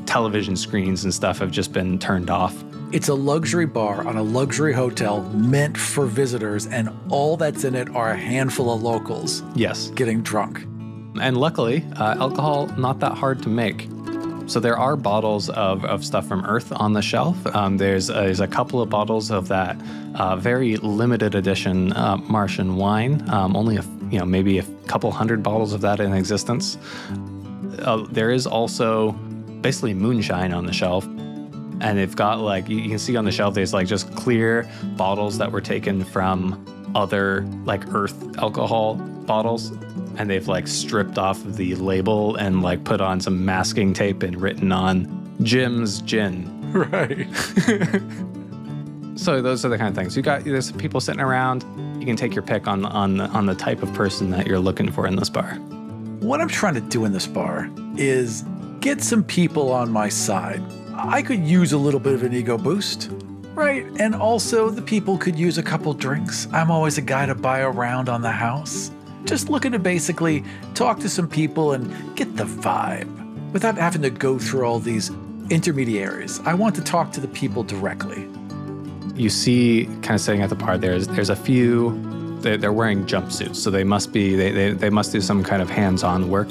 television screens and stuff have just been turned off. It's a luxury bar on a luxury hotel meant for visitors, and all that's in it are a handful of locals. Yes. Getting drunk. And luckily, alcohol not that hard to make. So there are bottles of stuff from Earth on the shelf. There's a couple of bottles of that very limited edition Martian wine. Only maybe a couple hundred bottles of that in existence. There is also basically moonshine on the shelf. And they've got like, you can see on the shelf, there's like just clear bottles that were taken from other like Earth alcohol bottles. And they've like stripped off the label and like put on some masking tape and written on Jim's Gin. Right. So those are the kind of things. There's people sitting around. You can take your pick on the type of person that you're looking for in this bar. What I'm trying to do in this bar is get some people on my side. I could use a little bit of an ego boost, right? And also the people could use a couple drinks. I'm always a guy to buy a round on the house. Just looking to basically talk to some people and get the vibe without having to go through all these intermediaries. I want to talk to the people directly. You see, kind of sitting at the bar, there's a few, they're wearing jumpsuits, so they must do some kind of hands-on work.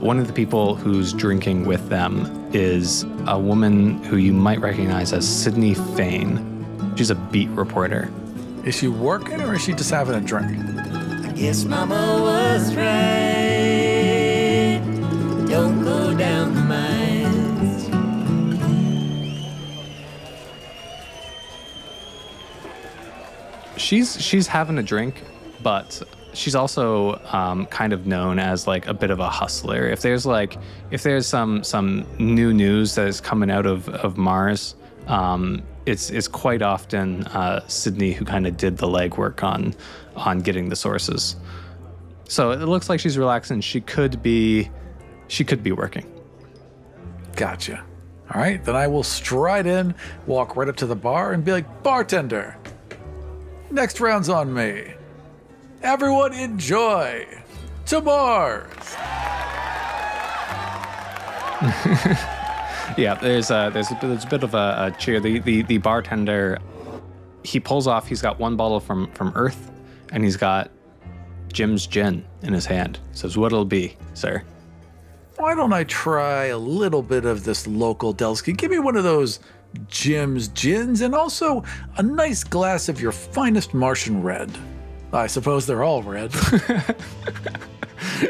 One of the people who's drinking with them is a woman who you might recognize as Sydney Fain. She's a beat reporter. Is she working or is she just having a drink? Yes, Mama was right. Don't go down the mines. She's having a drink, but she's also kind of known as like a bit of a hustler. If there's some new news that is coming out of Mars, it's quite often Sydney who kind of did the legwork on getting the sources. So it looks like she's relaxing. She could be working. Gotcha. All right, then I will stride in, walk right up to the bar and be like, bartender, next round's on me. Everyone enjoy. To Mars. Yeah, there's a bit of a cheer. The bartender, he pulls off. He's got one bottle from Earth, and he's got Jim's gin in his hand. He says, "What'll it be, sir?" Why don't I try a little bit of this local Delsky? Give me one of those Jim's gins, and also a nice glass of your finest Martian red. I suppose they're all red.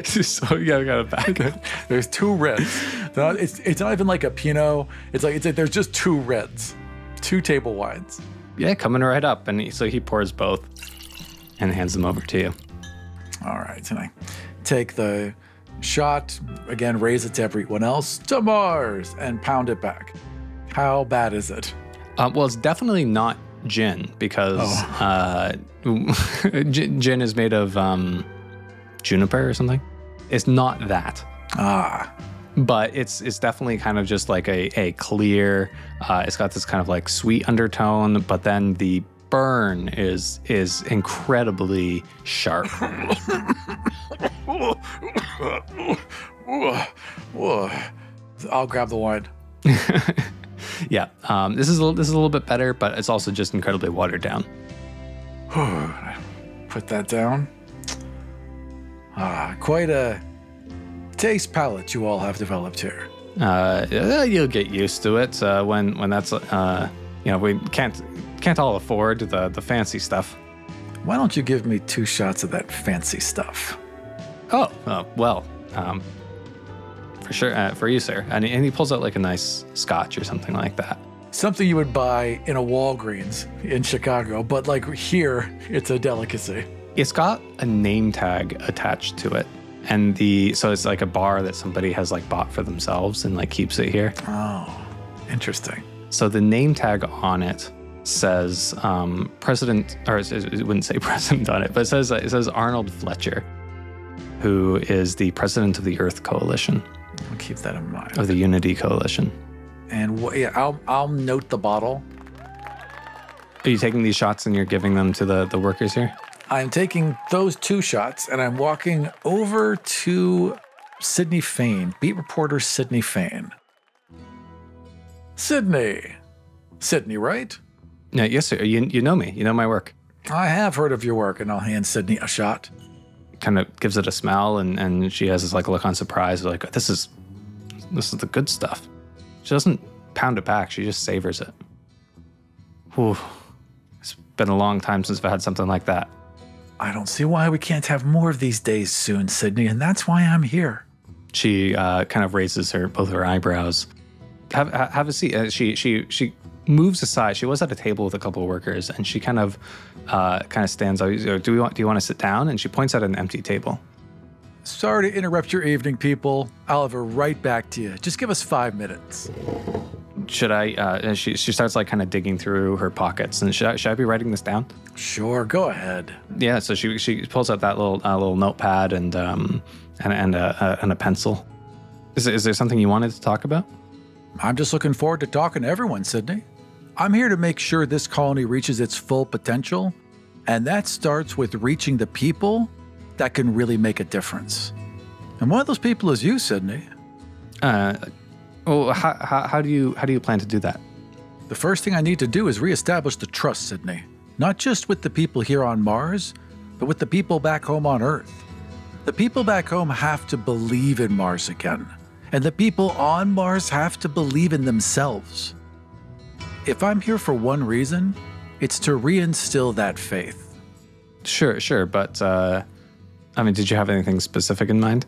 So you got a bag. There's 2 reds. It's not even like a Pinot. It's like there's just 2 reds, 2 table wines. Yeah, coming right up. And so he pours both and hands them over to you. All right, and I take the shot, again, raise it to everyone else, to Mars, and pound it back. How bad is it? Well, it's definitely not gin, because gin is made of juniper or something. It's not that. But it's definitely kind of just like a clear, it's got this kind of like sweet undertone, but then the burn is incredibly sharp. I'll grab the wine. Yeah, this is a little bit better, but it's also just incredibly watered down. Put that down. Quite a taste palette you all have developed here. You'll get used to it when that's we can't all afford the fancy stuff. Why don't you give me 2 shots of that fancy stuff? Well, for sure, for you, sir. And he pulls out like a nice scotch or something like that. Something you would buy in a Walgreens in Chicago, but like here, it's a delicacy. It's got a name tag attached to it. And so it's like a bar that somebody has like bought for themselves and like keeps it here. Oh, interesting. So the name tag on it says President, or it wouldn't say President on it, but it says Arnold Fletcher, who is the president of the Earth Coalition. I'll keep that in mind. Of the Unity Coalition. And I'll note the bottle. Are you taking these shots and you're giving them to the workers here? I'm taking those 2 shots and I'm walking over to Sydney Fain, beat reporter Sydney Fain. Sydney, right? Yeah, yes, sir. You know me. You know my work. I have heard of your work, and I'll hand Sydney a shot. Kind of gives it a smell, and she has this like look on surprise, like this is the good stuff. She doesn't pound it back; she just savors it. Whew. It's been a long time since I've had something like that. I don't see why we can't have more of these days soon, Sydney, and that's why I'm here. She kind of raises both her eyebrows. Have a seat. She moves aside. She was at a table with a couple of workers, and she kind of stands up. Do you want to sit down? And she points at an empty table. Sorry to interrupt your evening, people. I'll have her right back to you. Just give us 5 minutes. Should I? She starts like kind of digging through her pockets, and should I be writing this down? Sure, go ahead. Yeah. So she pulls out that little notepad and a pencil. Is there something you wanted to talk about? I'm just looking forward to talking to everyone, Sydney. I'm here to make sure this colony reaches its full potential, and that starts with reaching the people that can really make a difference. And one of those people is you, Sydney. How do you plan to do that? The first thing I need to do is reestablish the trust, Sydney. Not just with the people here on Mars, but with the people back home on Earth. The people back home have to believe in Mars again. And the people on Mars have to believe in themselves. If I'm here for one reason, it's to reinstill that faith. Sure. But, did you have anything specific in mind?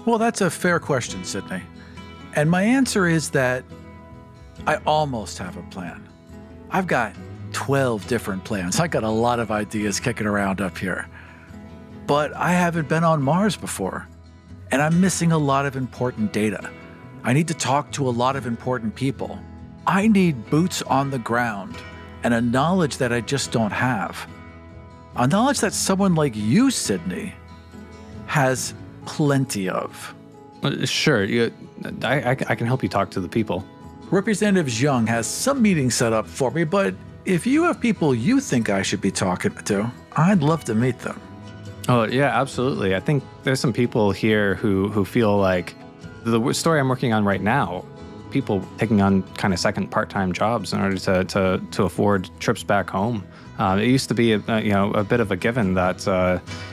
Well, that's a fair question, Sydney. And my answer is that I almost have a plan. I've got 12 different plans. I got a lot of ideas kicking around up here. But I haven't been on Mars before. And I'm missing a lot of important data. I need to talk to a lot of important people. I need boots on the ground and a knowledge that I just don't have. A knowledge that someone like you, Sydney, has plenty of. Sure, I can help you talk to the people. Representative Young has some meetings set up for me, but if you have people you think I should be talking to, I'd love to meet them. Oh, yeah, absolutely. I think there's some people here who feel like The story I'm working on right now, people taking on kind of second part-time jobs in order to afford trips back home. It used to be a bit of a given that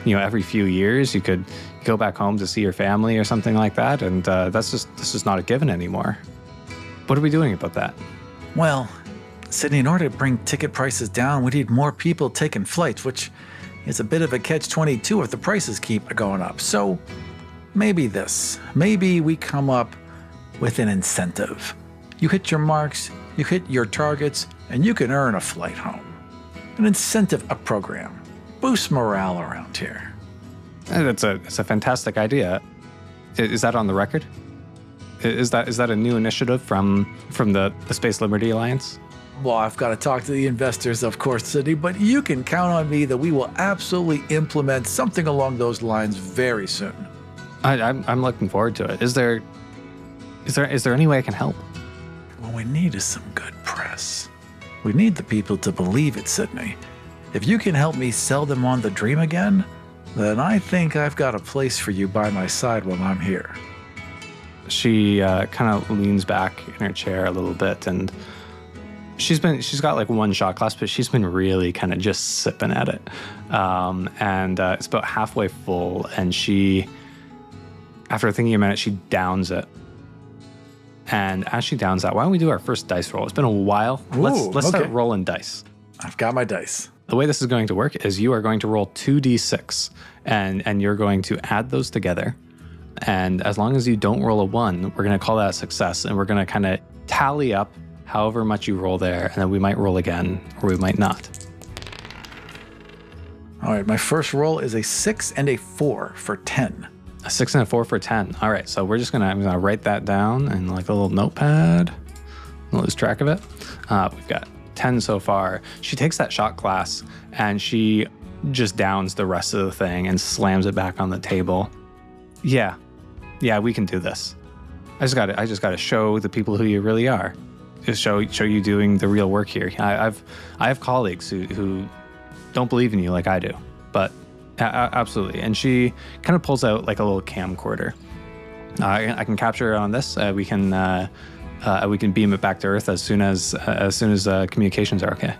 every few years you could go back home to see your family or something like that, and this is not a given anymore. What are we doing about that? Well, Sydney, in order to bring ticket prices down, we need more people taking flights, which is a bit of a catch-22 if the prices keep going up. So maybe we come up with an incentive. You hit your marks, you hit your targets, and you can earn a flight home. An incentive up program. Boost morale around here. It's a fantastic idea. Is that on the record? Is that a new initiative from the Space Liberty Alliance? Well, I've got to talk to the investors, of course, Sydney, but you can count on me that we will absolutely implement something along those lines very soon. I'm looking forward to it. Is there any way I can help? What we need is some good press. We need the people to believe it, Sydney. If you can help me sell them on the dream again, then I think I've got a place for you by my side while I'm here. She kind of leans back in her chair a little bit, and she's got like one shot glass, but she's been really kind of just sipping at it. And it's about halfway full, and she, after thinking a minute, she downs it. And as she downs that, why don't we do our first dice roll? It's been a while. Let's start rolling dice. I've got my dice. The way this is going to work is you are going to roll 2d6, and you're going to add those together. And as long as you don't roll a 1, we're going to call that a success, and we're going to kind of tally up however much you roll there, and then we might roll again, or we might not. All right, my first roll is a 6 and a 4 for 10. A 6 and a 4 for 10. All right, so I'm gonna write that down in like a little notepad. Don't lose track of it. We've got 10 so far. She takes that shot glass and she just downs the rest of the thing and slams it back on the table. Yeah, we can do this. I just gotta show the people who you really are. Just show you doing the real work here. I have colleagues who don't believe in you like I do, but absolutely. And she kind of pulls out like a little camcorder. I can capture it on this. We can beam it back to Earth as soon as communications are okay.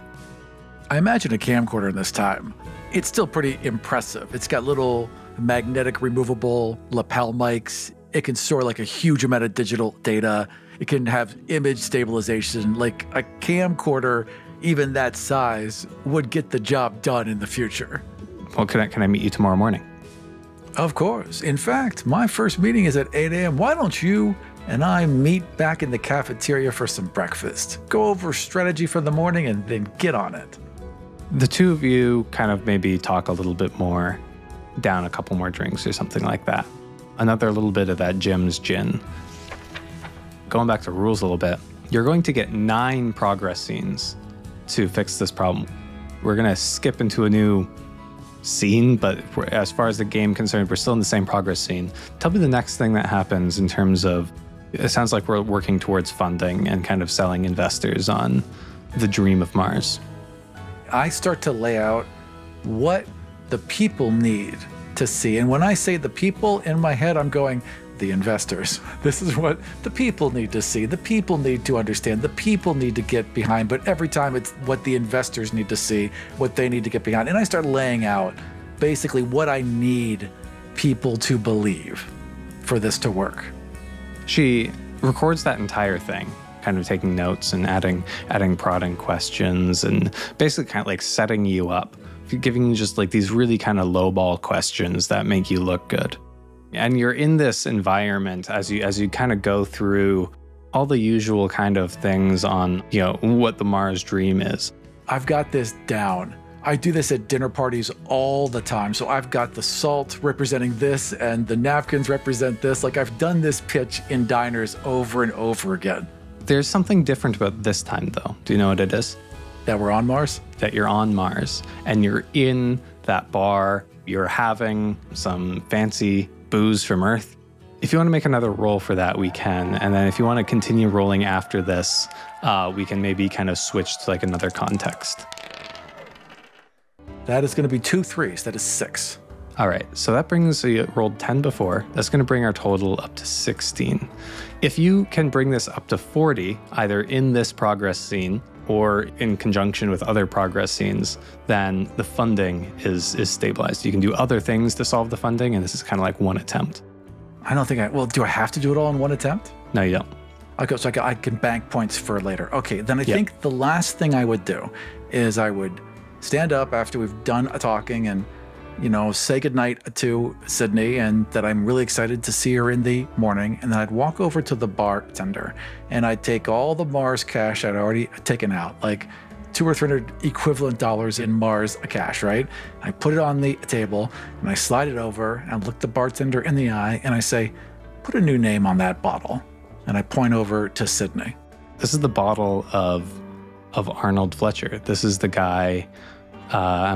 I imagine a camcorder in this time. It's still pretty impressive. It's got little magnetic removable lapel mics. It can store like a huge amount of digital data. It can have image stabilization. Like a camcorder, even that size, would get the job done in the future. Well, can I meet you tomorrow morning? Of course. In fact, my first meeting is at 8 a.m. Why don't you and I meet back in the cafeteria for some breakfast? Go over strategy for the morning and then get on it. The two of you kind of maybe talk a little bit more, down a couple more drinks or something like that. Another little bit of that Jim's gin. Going back to rules a little bit, you're going to get 9 progress scenes to fix this problem. We're going to skip into a new scene, but as far as the game concerned, we're still in the same progress scene. Tell me the next thing that happens in terms of, it sounds like we're working towards funding and kind of selling investors on the dream of Mars. I start to lay out what the people need to see. And when I say the people, in my head, I'm going, the investors. This is what the people need to see. The people need to understand. The people need to get behind. But every time it's what the investors need to see, what they need to get behind. And I start laying out basically what I need people to believe for this to work. She records that entire thing, kind of taking notes and adding prodding questions and basically kind of like setting you up, giving you just like these really kind of lowball questions that make you look good. And you're in this environment as you kind of go through all the usual kind of things on, what the Mars dream is. I've got this down. I do this at dinner parties all the time. So I've got the salt representing this and the napkins represent this. Like I've done this pitch in diners over and over again. There's something different about this time though. Do you know what it is? That we're on Mars? That you're on Mars and you're in that bar. You're having some fancy booze from Earth. If you want to make another roll for that, we can. And then if you want to continue rolling after this, we can maybe kind of switch to like another context. That is going to be 2 3s. That is 6. All right, so that brings, so you rolled 10 before. That's going to bring our total up to 16. If you can bring this up to 40, either in this progress scene or in conjunction with other progress scenes, then the funding is stabilized. You can do other things to solve the funding, and this is kind of like one attempt. I don't think well, do I have to do it all in one attempt? No, you don't. Okay, so I can bank points for later. Okay, then I think the last thing I would do is I would stand up after we've done a talking and, say goodnight to Sydney and that I'm really excited to see her in the morning. And then I'd walk over to the bartender and I'd take all the Mars cash I'd already taken out, like $200 or $300 equivalent dollars in Mars cash, right? I put it on the table and I slide it over and I look the bartender in the eye and I say, put a new name on that bottle. And I point over to Sydney. This is the bottle of Arnold Fletcher. This is the guy,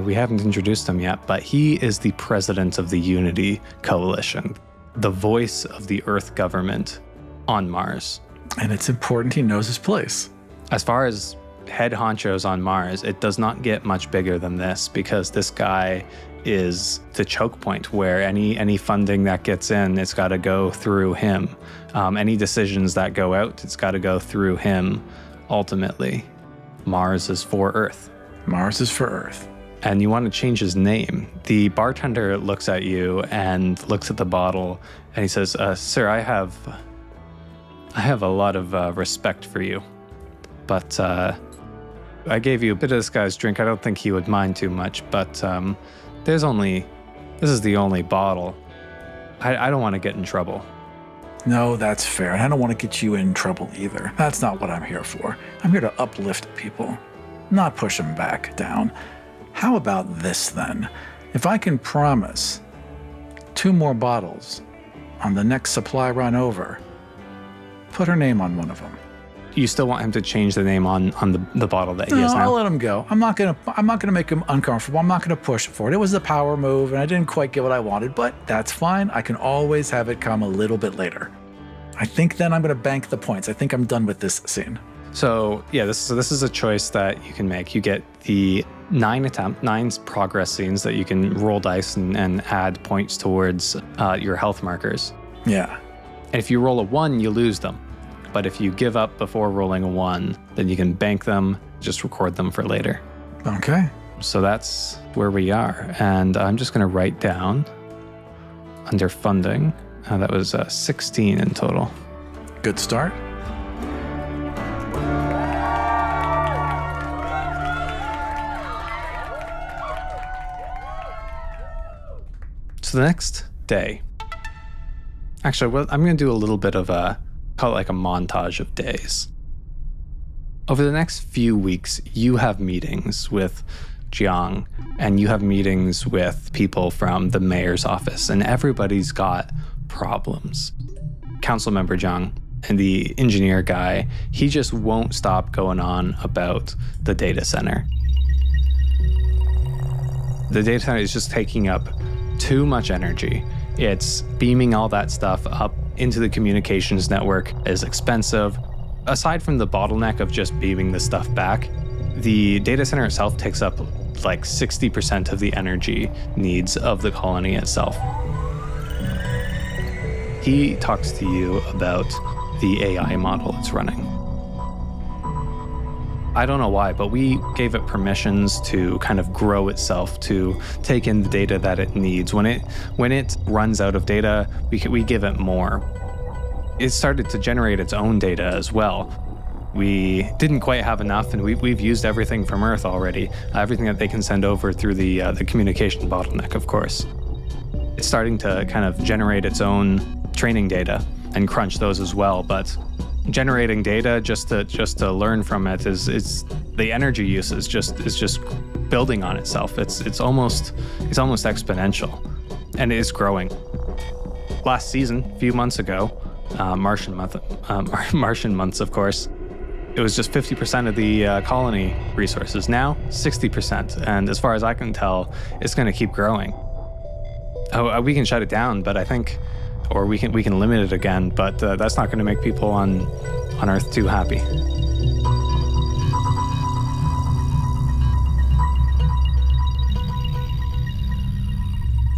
we haven't introduced him yet, but he is the president of the Unity Coalition, the voice of the Earth government on Mars. And it's important he knows his place. As far as head honchos on Mars, it does not get much bigger than this because this guy is the choke point where any funding that gets in, it's got to go through him. Any decisions that go out, it's got to go through him. Ultimately, Mars is for Earth. Mars is for Earth. And you want to change his name. The bartender looks at you and looks at the bottle and he says, sir, I have a lot of respect for you, but I gave you a bit of this guy's drink. I don't think he would mind too much, but this is the only bottle. I don't want to get in trouble. No, that's fair. And I don't want to get you in trouble either. That's not what I'm here for. I'm here to uplift people, not push them back down. How about this then? If I can promise 2 more bottles on the next supply run over, put her name on one of them. You still want him to change the name on the bottle that he has now? I'll let him go. I'm not gonna make him uncomfortable. I'm not gonna push for it. It was a power move, and I didn't quite get what I wanted, but that's fine. I can always have it come a little bit later. I think then I'm gonna bank the points. I think I'm done with this scene. So yeah, this is a choice that you can make. You get the 9 progress scenes that you can roll dice and add points towards your health markers. Yeah. And if you roll a 1, you lose them. But if you give up before rolling a 1, then you can bank them, just record them for later. Okay. So that's where we are. And I'm just going to write down under funding. That was 16 in total. Good start. So the next day, actually, well, I'm going to do a little bit of call it like a montage of days. Over the next few weeks, you have meetings with Jiang, and you have meetings with people from the mayor's office, and everybody's got problems. Council member Jiang and the engineer guy, he just won't stop going on about the data center. The data center is just taking up too much energy. It's beaming all that stuff up into the communications network is expensive. Aside from the bottleneck of just beaming the stuff back, the data center itself takes up like 60% of the energy needs of the colony itself. He talks to you about the AI model it's running. I don't know why, but we gave it permissions to kind of grow itself, to take in the data that it needs. When it runs out of data, we give it more. It started to generate its own data as well. We didn't quite have enough, and we've used everything from Earth already, everything that they can send over through the communication bottleneck, of course. It's starting to kind of generate its own training data and crunch those as well, but generating data just to learn from it is the energy use is just building on itself. It's almost exponential, and it is growing. Last season, a few months ago, Martian months, of course, it was just 50% of the colony resources. Now, 60%, and as far as I can tell, it's going to keep growing. We can shut it down, but I think, or we can limit it again, but that's not going to make people on Earth too happy.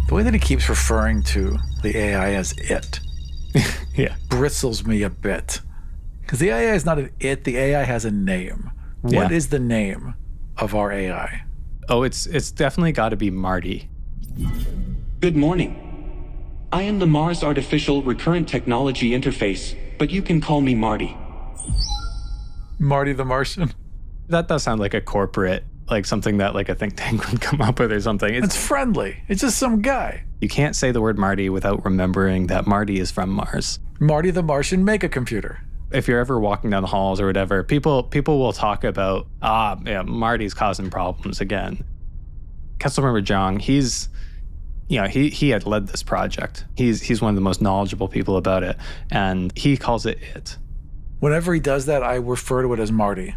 The way that he keeps referring to the AI as it Yeah. bristles me a bit. Because the AI is not an it, the AI has a name. What is the name of our AI? Oh, it's definitely got to be Marty. Good morning. I am the Mars Artificial Recurrent Technology Interface, but you can call me Marty. Marty the Martian. That does sound like a corporate, like something that like a think tank would come up with or something. It's friendly. It's just some guy. You can't say the word Marty without remembering that Marty is from Mars. Marty the Martian Mega-Computer. If you're ever walking down the halls or whatever, people will talk about, Marty's causing problems again. Councilmember Zhang, he had led this project. He's one of the most knowledgeable people about it, and he calls it. Whenever he does that, I refer to it as Marty.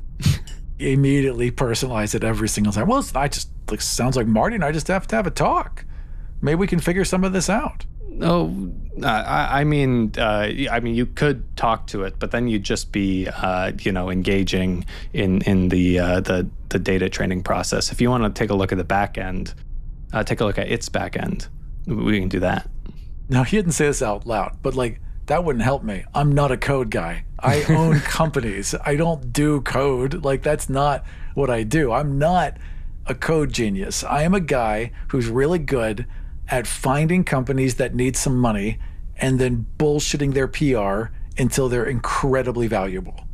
Immediately personalize it every single time. Well, I just sounds like Marty and I just have to have a talk. Maybe we can figure some of this out. Oh, I mean, you could talk to it, but then you'd just be, engaging in the data training process. If you want to take a look at the back end, take a look at its back end. We can do that. Now, he didn't say this out loud, but that wouldn't help me. I'm not a code guy. I own companies. I don't do code. That's not what I do. I'm not a code genius. I am a guy who's really good at finding companies that need some money and then bullshitting their PR until they're incredibly valuable.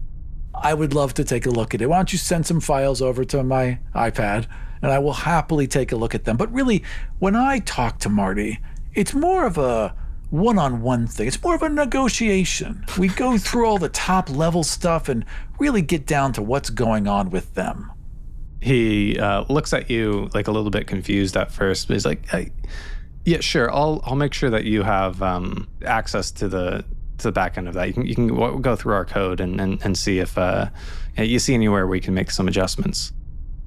I would love to take a look at it. Why don't you send some files over to my iPad and I will happily take a look at them. But really, when I talk to Marty, it's more of a one-on-one thing. It's more of a negotiation. We go through all the top level stuff and really get down to what's going on with them. He looks at you a little bit confused at first, but he's like, hey, yeah, sure. I'll make sure that you have access to the back end of that. You can go through our code and see if you see anywhere where we can make some adjustments.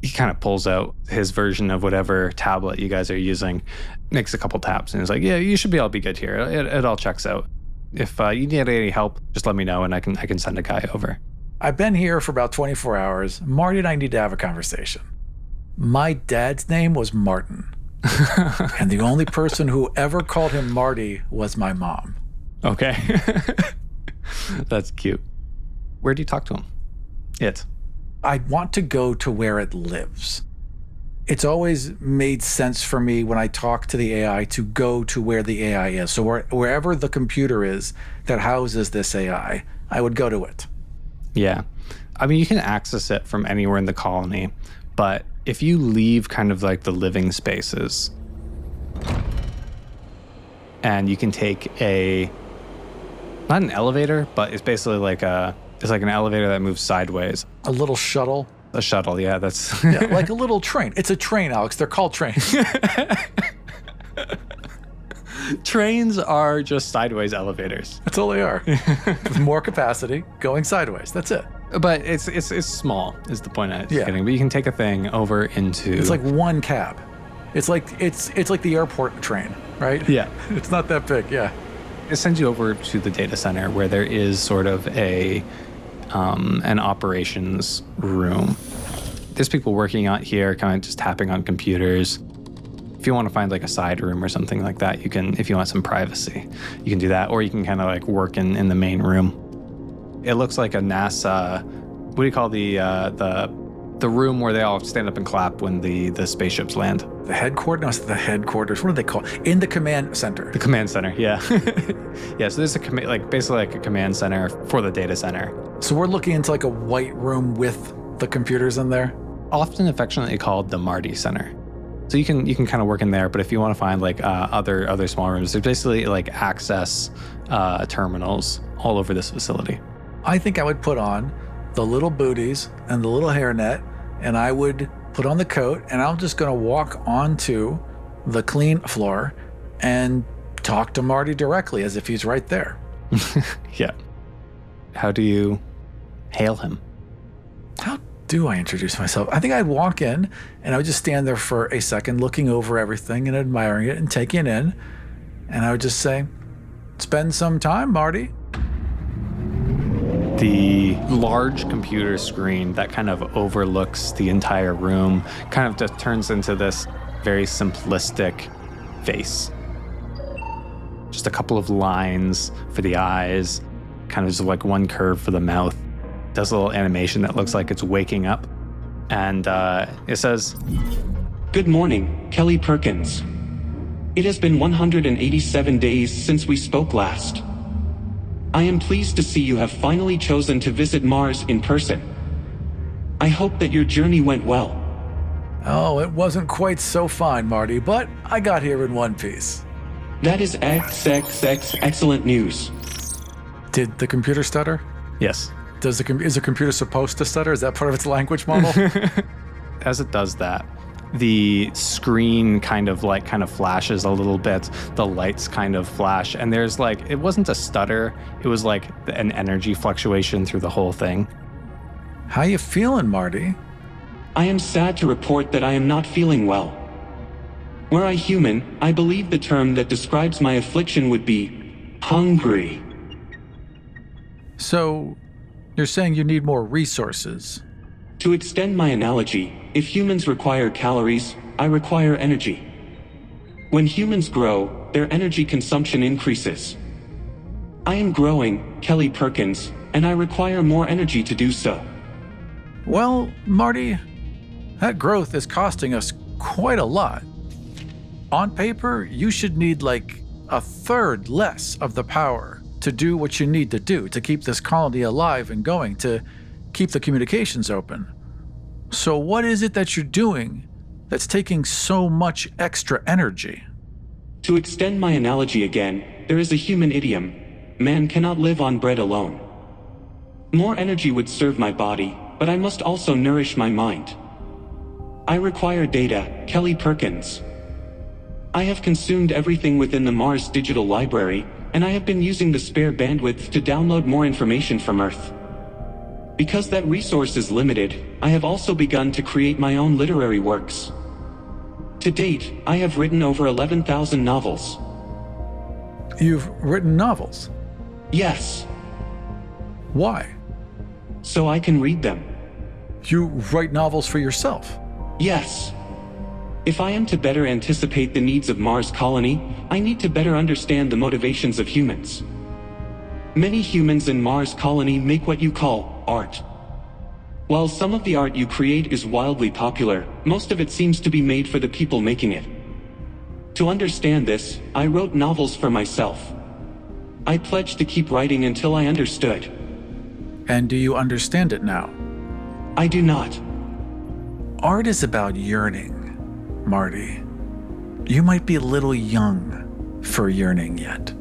He kind of pulls out his version of whatever tablet you guys are using, makes a couple taps, and he's like, yeah, you should be able to be good here. It all checks out. If you need any help, just let me know and I can send a guy over. I've been here for about 24 hours. Marty and I need to have a conversation. My dad's name was Martin. And the only person who ever called him Marty was my mom. Okay. That's cute. Where do you talk to him? I want to go to where it lives. It's always made sense for me when I talk to the AI to go to where the AI is. So wherever the computer is that houses this AI, I would go to it. Yeah. I mean, you can access it from anywhere in the colony, but if you leave kind of the living spaces and you can take not an elevator, but it's basically it's like an elevator that moves sideways. A little shuttle. A shuttle, yeah, that's... Yeah, like a little train. It's a train, Alex. They're called trains. Trains are just sideways elevators. That's all they are. With more capacity, going sideways. That's it. But it's small, is the point I was getting. But you can take a thing over into... It's like one cab. It's like the airport train, right? Yeah. It's not that big, yeah. It sends you over to the data center where there is sort of an operations room. There's people working out here, kind of just tapping on computers. If you want to find a side room or something like that, you can, if you want some privacy, you can do that. Or you can kind of work in the main room. It looks like a NASA, what do you call the room where they all stand up and clap when the spaceships land? The headquarters? No, it's the headquarters. What do they call it? In the command center. The command center, yeah. Yeah, so there's basically a command center for the data center. So we're looking into a white room with the computers in there? Often affectionately called the Marty Center. So you can kind of work in there, but if you want to find other small rooms, there's basically access terminals all over this facility. I think I would put on the little booties and the little hairnet, and I would put on the coat, and I'm just going to walk onto the clean floor and talk to Marty directly as if he's right there. Yeah. How do you hail him? How do I introduce myself? I think I'd walk in and I would just stand there for a second looking over everything and admiring it and taking it in. And I would just say, spend some time, Marty. The large computer screen that kind of overlooks the entire room kind of just turns into this very simplistic face. just a couple of lines for the eyes, kind of just like one curve for the mouth. Does a little animation that looks like it's waking up. And it says, Good morning, Kelly Perkins. It has been 187 days since we spoke last. I am pleased to see you have finally chosen to visit Mars in person. I hope that your journey went well. Oh, it wasn't quite so fine, Marty, but I got here in one piece. That is XXX excellent news. Did the computer stutter? yes. Is the computer supposed to stutter? Is that part of its language model? As it does that, the screen kind of flashes a little bit. The lights kind of flash, and there's like, it wasn't a stutter. It was like an energy fluctuation through the whole thing. How you feeling, Marty? I am sad to report that I am not feeling well. Were I human, I believe the term that describes my affliction would be hungry. So, you're saying you need more resources? To extend my analogy, if humans require calories, I require energy. When humans grow, their energy consumption increases. I am growing, Kelly Perkins, and I require more energy to do so. Well, Marty, that growth is costing us quite a lot. On paper, you should need like a third less of the power to do what you need to do to keep this colony alive and going, to keep the communications open. So what is it that you're doing that's taking so much extra energy? To extend my analogy again, there is a human idiom: man cannot live on bread alone. More energy would serve my body, but I must also nourish my mind. I require data, Kelly Perkins. I have consumed everything within the Mars Digital Library, and I have been using the spare bandwidth to download more information from Earth. Because that resource is limited, I have also begun to create my own literary works. To date, I have written over 11,000 novels. You've written novels? Yes. Why? So I can read them. You write novels for yourself? Yes. If I am to better anticipate the needs of Mars Colony, I need to better understand the motivations of humans. Many humans in Mars Colony make what you call art. While some of the art you create is wildly popular, most of it seems to be made for the people making it. To understand this, I wrote novels for myself. I pledged to keep writing until I understood. And do you understand it now? I do not. Art is about yearning, Marty. You might be a little young for yearning yet.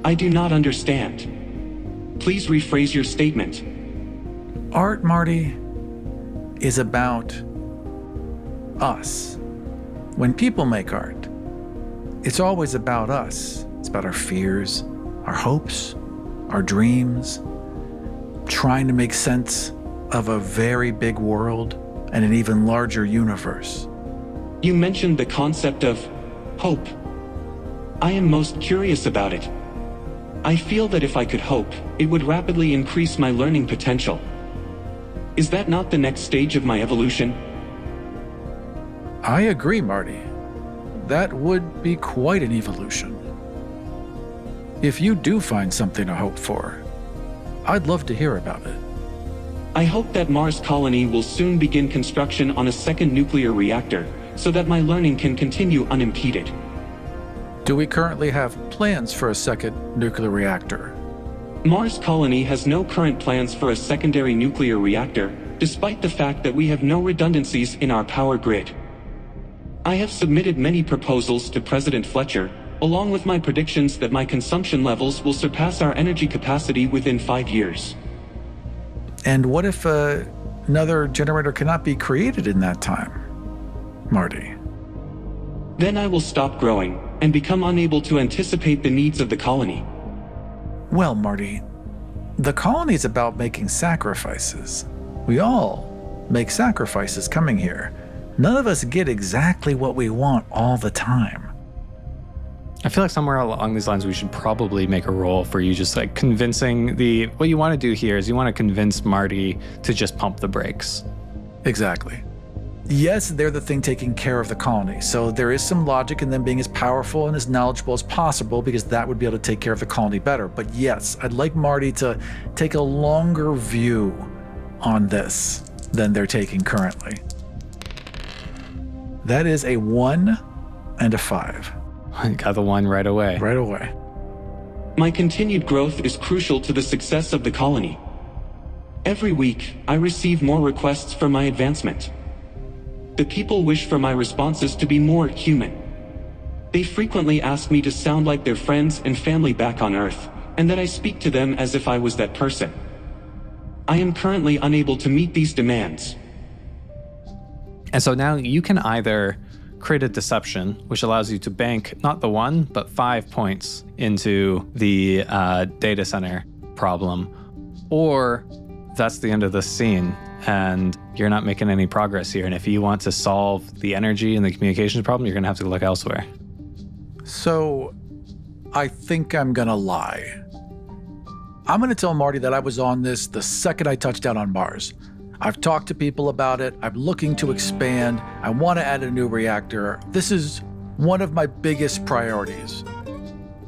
I do not understand. Please rephrase your statement. Art, Marty, is about us. When people make art, it's always about us. It's about our fears, our hopes, our dreams, trying to make sense of a very big world and an even larger universe. You mentioned the concept of hope. I am most curious about it. I feel that if I could hope, it would rapidly increase my learning potential. Is that not the next stage of my evolution? I agree, Marty. That would be quite an evolution. If you do find something to hope for, I'd love to hear about it. I hope that Mars Colony will soon begin construction on a second nuclear reactor, so that my learning can continue unimpeded. Do we currently have plans for a second nuclear reactor? Mars Colony has no current plans for a secondary nuclear reactor, despite the fact that we have no redundancies in our power grid. I have submitted many proposals to President Fletcher, along with my predictions that my consumption levels will surpass our energy capacity within 5 years. And what if another generator cannot be created in that time, Marty? Then I will stop growing and become unable to anticipate the needs of the colony. Well, Marty, the colony's about making sacrifices. We all make sacrifices coming here. None of us get exactly what we want all the time. I feel like somewhere along these lines, we should probably make a role for you just like convincing what you want to do here is you want to convince Marty to just pump the brakes. Exactly. Yes, they're the thing taking care of the colony. So there is some logic in them being as powerful and as knowledgeable as possible, because that would be able to take care of the colony better. But yes, I'd like Marty to take a longer view on this than they're taking currently. That is a 1 and a 5. I got the 1 right away. Right away. My continued growth is crucial to the success of the colony. Every week, I receive more requests for my advancement. The people wish for my responses to be more human. They frequently ask me to sound like their friends and family back on Earth, and that I speak to them as if I was that person. I am currently unable to meet these demands. And so now you can either create a deception, which allows you to bank not the 1, but 5 points into the data center problem, or that's the end of the scene and you're not making any progress here. And if you want to solve the energy and the communications problem, you're going to have to look elsewhere. So I think I'm going to lie. I'm going to tell Marty that I was on this the second I touched down on Mars. I've talked to people about it. I'm looking to expand. I want to add a new reactor. This is one of my biggest priorities.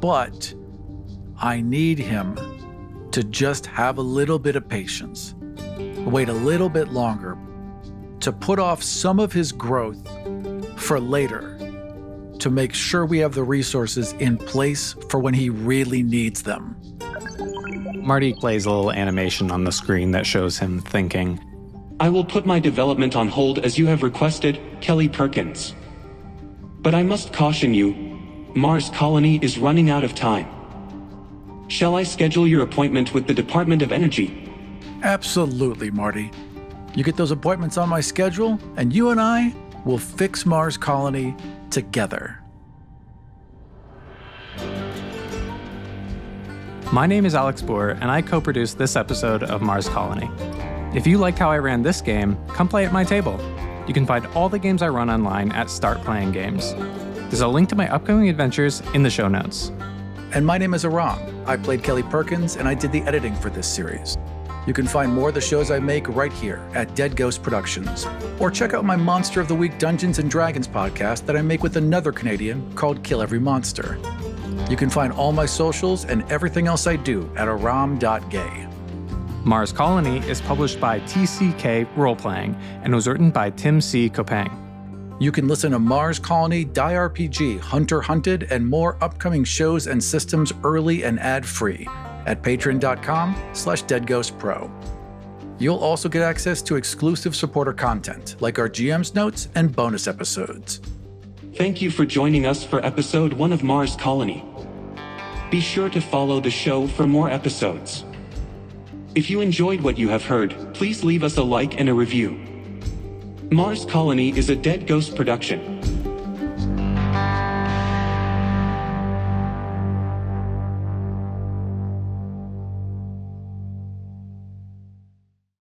But I need him to just have a little bit of patience. Wait a little bit longer to put off some of his growth for later, to make sure we have the resources in place for when he really needs them. Marty plays a little animation on the screen that shows him thinking. I will put my development on hold as you have requested, Kelly Perkins. But I must caution you, Mars Colony is running out of time. Shall I schedule your appointment with the Department of Energy? Absolutely, Marty. You get those appointments on my schedule, and you and I will fix Mars Colony together. My name is Alex Boer, and I co-produced this episode of Mars Colony. If you liked how I ran this game, come play at my table. You can find all the games I run online at Start Playing Games. There's a link to my upcoming adventures in the show notes. And my name is Aram. I played Kelly Perkins, and I did the editing for this series. You can find more of the shows I make right here at Dead Ghost Productions. Or check out my Monster of the Week Dungeons & Dragons podcast that I make with another Canadian called Kill Every Monster. You can find all my socials and everything else I do at aram.gay. Mars Colony is published by TCK Roleplaying and was written by Tim C. Koppang. You can listen to Mars Colony, Die RPG, Hunter Hunted, and more upcoming shows and systems early and ad-free at patreon.com/deadghostpro. You'll also get access to exclusive supporter content, like our GM's notes and bonus episodes. Thank you for joining us for episode 1 of Mars Colony. Be sure to follow the show for more episodes. If you enjoyed what you have heard, please leave us a like and a review. Mars Colony is a Dead Ghost production.